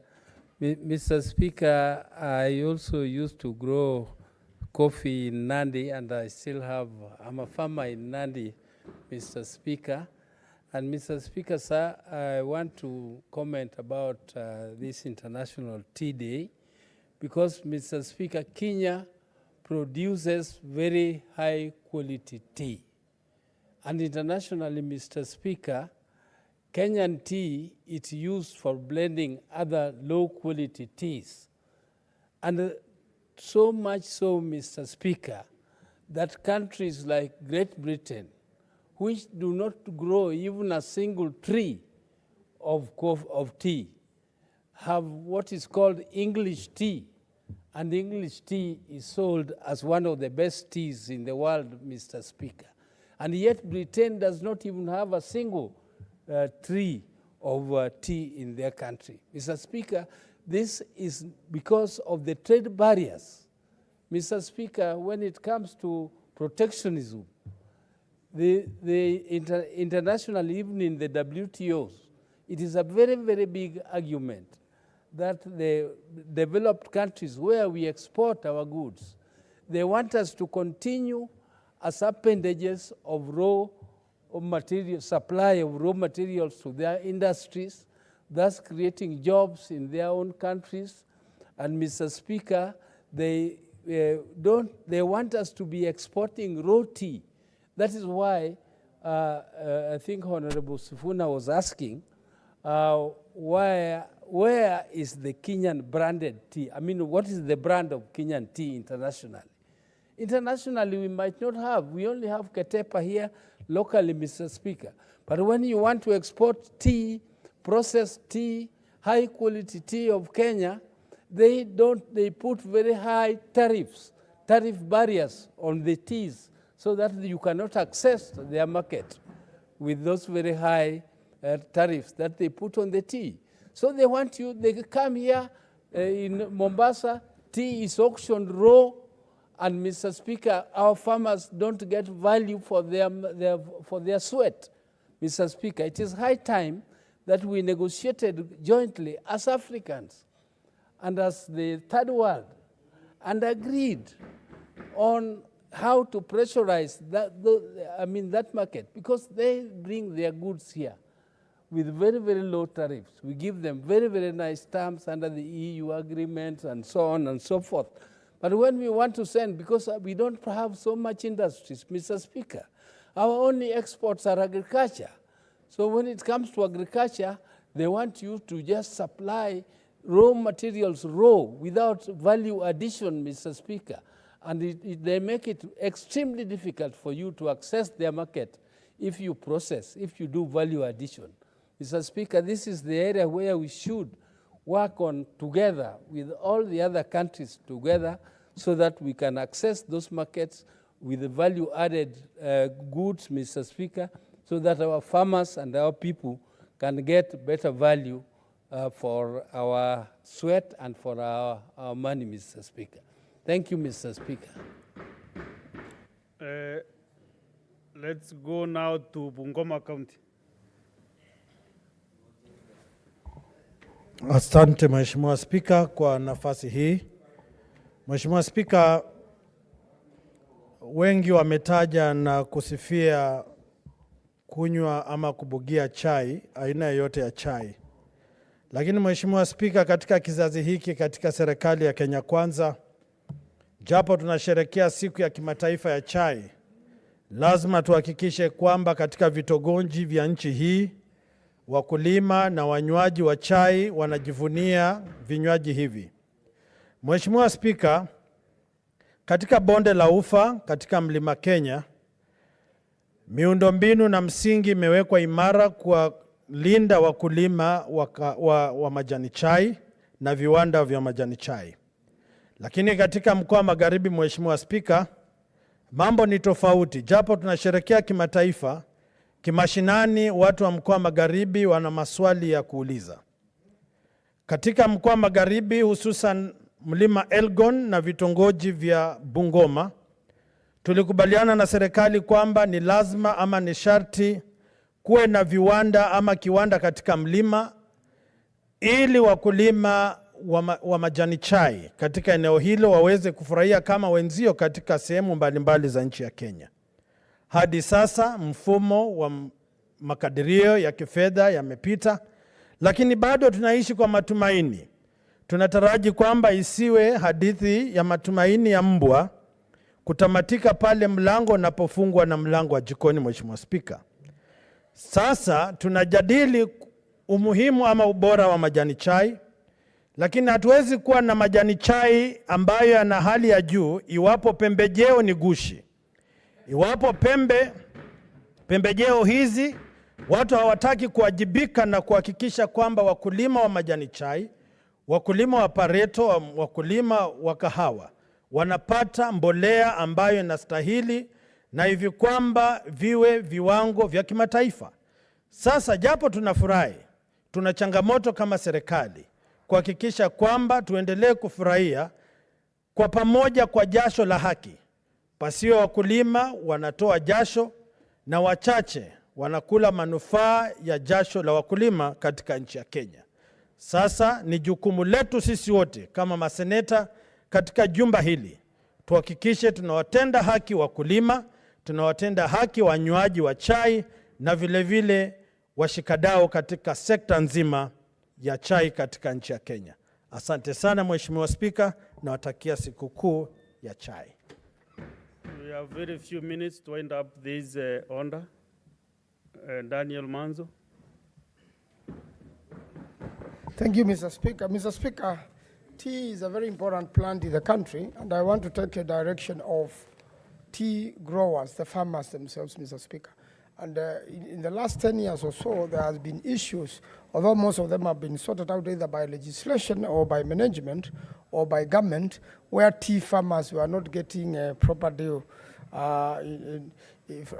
Mr. Speaker, I also used to grow coffee in Nandi, and I still have, I'm a farmer in Nandi, Mr. Speaker. And Mr. Speaker, sir, I want to comment about this International Tea Day because, Mr. Speaker, Kenya produces very high quality tea. And internationally, Mr. Speaker, Kenyan tea is used for blending other low quality teas. And so much so, Mr. Speaker, that countries like Great Britain, which do not grow even a single tree of tea, have what is called English tea. and English tea is sold as one of the best teas in the world, Mr. Speaker. And yet Britain does not even have a single tree of tea in their country. Mr. Speaker, this is because of the trade barriers. Mr. Speaker, when it comes to protectionism, internationally, even in the WTOs, it is a very, very big argument that the developed countries where we export our goods, they want us to continue as appendages of supply of raw materials to their industries, thus creating jobs in their own countries. And Mr. Speaker, they want us to be exporting raw tea. That is why I think Honorable Sifuna was asking, where is the Kenyan branded tea? I mean, what is the brand of Kenyan tea internationally? Internationally, we might not have. We only have Ketepa here locally, Mr. Speaker. But when you want to export tea, processed tea, high quality tea of Kenya, they put very high tariff barriers on the teas so that you cannot access their market with those very high tariffs that they put on the tea. So they come here in Mombasa, tea is auctioned raw, and Mr. Speaker, our farmers don't get value for their sweat. Mr. Speaker, it is high time that we negotiated jointly as Africans and as the third world and agreed on how to pressurize that market, because they bring their goods here with very, very low tariffs. We give them very, very nice terms under the EU agreements and so on and so forth. But when we want to send, because we don't have so much industries, Mr. Speaker, our only exports are agriculture. So when it comes to agriculture, they want you to just supply raw materials raw without value addition, Mr. Speaker. And they make it extremely difficult for you to access their market if you process, if you do value addition. Mr. Speaker, this is the area where we should work on together with all the other countries together so that we can access those markets with the value-added goods, Mr. Speaker, so that our farmers and our people can get better value for our sweat and for our money, Mr. Speaker. Thank you, Mr. Speaker. Let's go now to Bungoma County. Asante Mheshimiwa Spika kwa nafasi hii. Mheshimiwa Spika, wengi wametaja na kusifia kunywa ama kubugia chai, aina yoyote ya chai. Lakini Mheshimiwa Spika, katika kizazi hiki katika serikali ya Kenya Kwanza, japo tunasherehekea siku ya kimataifa ya chai, lazima tuhakikishe kwamba katika vitongoji vya nchi hii wakulima na wanywaji wa chai wanajivunia vinywaji hivi. Mheshimiwa Spika, katika bonde la Ufa katika Mlima Kenya, miundombinu na msingi imewekwa imara kwa linda wakulima wa majani chai na viwanda vya majani chai. Lakini katika mkoa wa Magharibi, Mheshimiwa Spika, mambo ni tofauti. Japo tunasherehekea kimataifa, kimashinani watu wa mkoa wa Magharibi wana maswali ya kuuliza. Katika mkoa wa Magharibi, hususan Mlima Elgon na vitongoji vya Bungoma, tulikubaliana na serikali kwamba ni lazima ama ni sharti kuwe na viwanda ama kiwanda katika mlima ili wakulima wa majani chai katika eneo hilo waweze kufurahia kama wenzio katika sehemu mbalimbali za nchi ya Kenya. Hadi sasa mfumo wa makadirio ya kifedha yamepita, lakini bado tunaishi kwa matumaini. Tunataraji kwamba isiwe hadithi ya matumaini ya mbwa kutamatika pale mlango unapofungwa na mlango wa jikoni, Mheshimiwa Spika. Sasa tunajadili umuhimu ama ubora wa majani chai, lakini hatuwezi kuwa na majani chai ambayo yana hali ya juu iwapo pembejeo ni gushi. Iwapo pembejeo hizi watu hawataki kuwajibika na kuhakikisha kwamba wakulima wa majani chai wakulima wa pareto, wakulima wa kahawa wanapata mbolea ambayo inastahili na hivi kwamba viwe viwango vya kimataifa. Sasa japo tunafurahi, tuna changamoto kama serikali kuhakikisha kwamba tuendelee kufurahia kwa pamoja kwa jasho la haki. Pasiwe wakulima wanatoa jasho na wachache wanakula manufaa ya jasho la wakulima katika nchi ya Kenya. Sasa ni jukumu letu sisi wote kama maseneta katika jumba hili tuhakikishe tunawatenda haki wakulima, tunawatenda haki wanywaji wa chai na vile vile washikadau katika sekta nzima ya chai katika nchi ya Kenya. Asante sana Mheshimiwa Spika, nawatakia sikukuu ya chai. We have very few minutes to wind up this order. Daniel Manzo. Thank you, Mr. Speaker. Mr. Speaker, tea is a very important plant in the country, and I want to take a direction of tea growers, the farmers themselves, Mr. Speaker. And in the last 10 years or so, there has been issues, although most of them have been sorted out either by legislation or by management or by government, where tea farmers were not getting a proper deal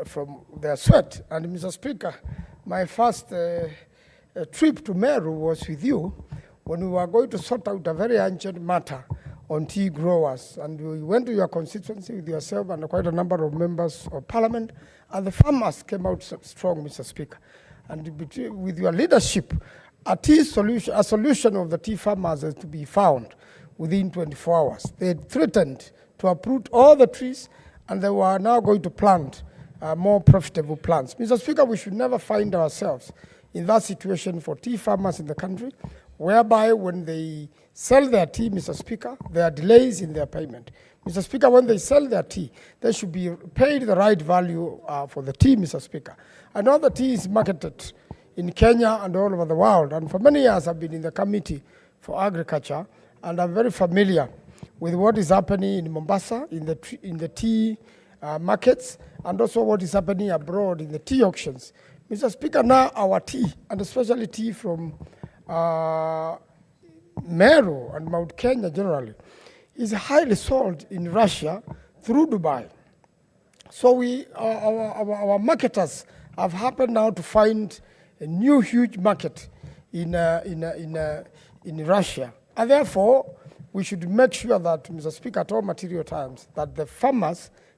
from their sweat. And Mr. Speaker, my first trip to Meru was with you when we were going to sort out a very urgent matter on tea growers. And we went to your constituency with yourself and quite a number of members of parliament, and the farmers came out strong, Mr. Speaker. And with your leadership, a solution of the tea farmers is to be found within 24 hours. They threatened to uproot all the trees, and they were now going to plant more profitable plants. Mr. Speaker, we should never find ourselves in that situation for tea farmers in the country, whereby when they sell their tea, Mr. Speaker, there are delays in their payment. Mr. Speaker, when they sell their tea, they should be paid the right value for the tea, Mr. Speaker. I know the tea is marketed in Kenya and all over the world, and for many years I've been in the Committee for Agriculture, and I'm very familiar with what is happening in Mombasa, in the tea markets, and also what is happening abroad in the tea auctions. Mr. Speaker, now our tea, and especially tea from Meru and Mount Kenya generally, is highly sold in Russia through Dubai. So our marketers have happened now to find a new huge market in Russia. And therefore, we should make sure that, Mr. Speaker, at all material times, that the farmers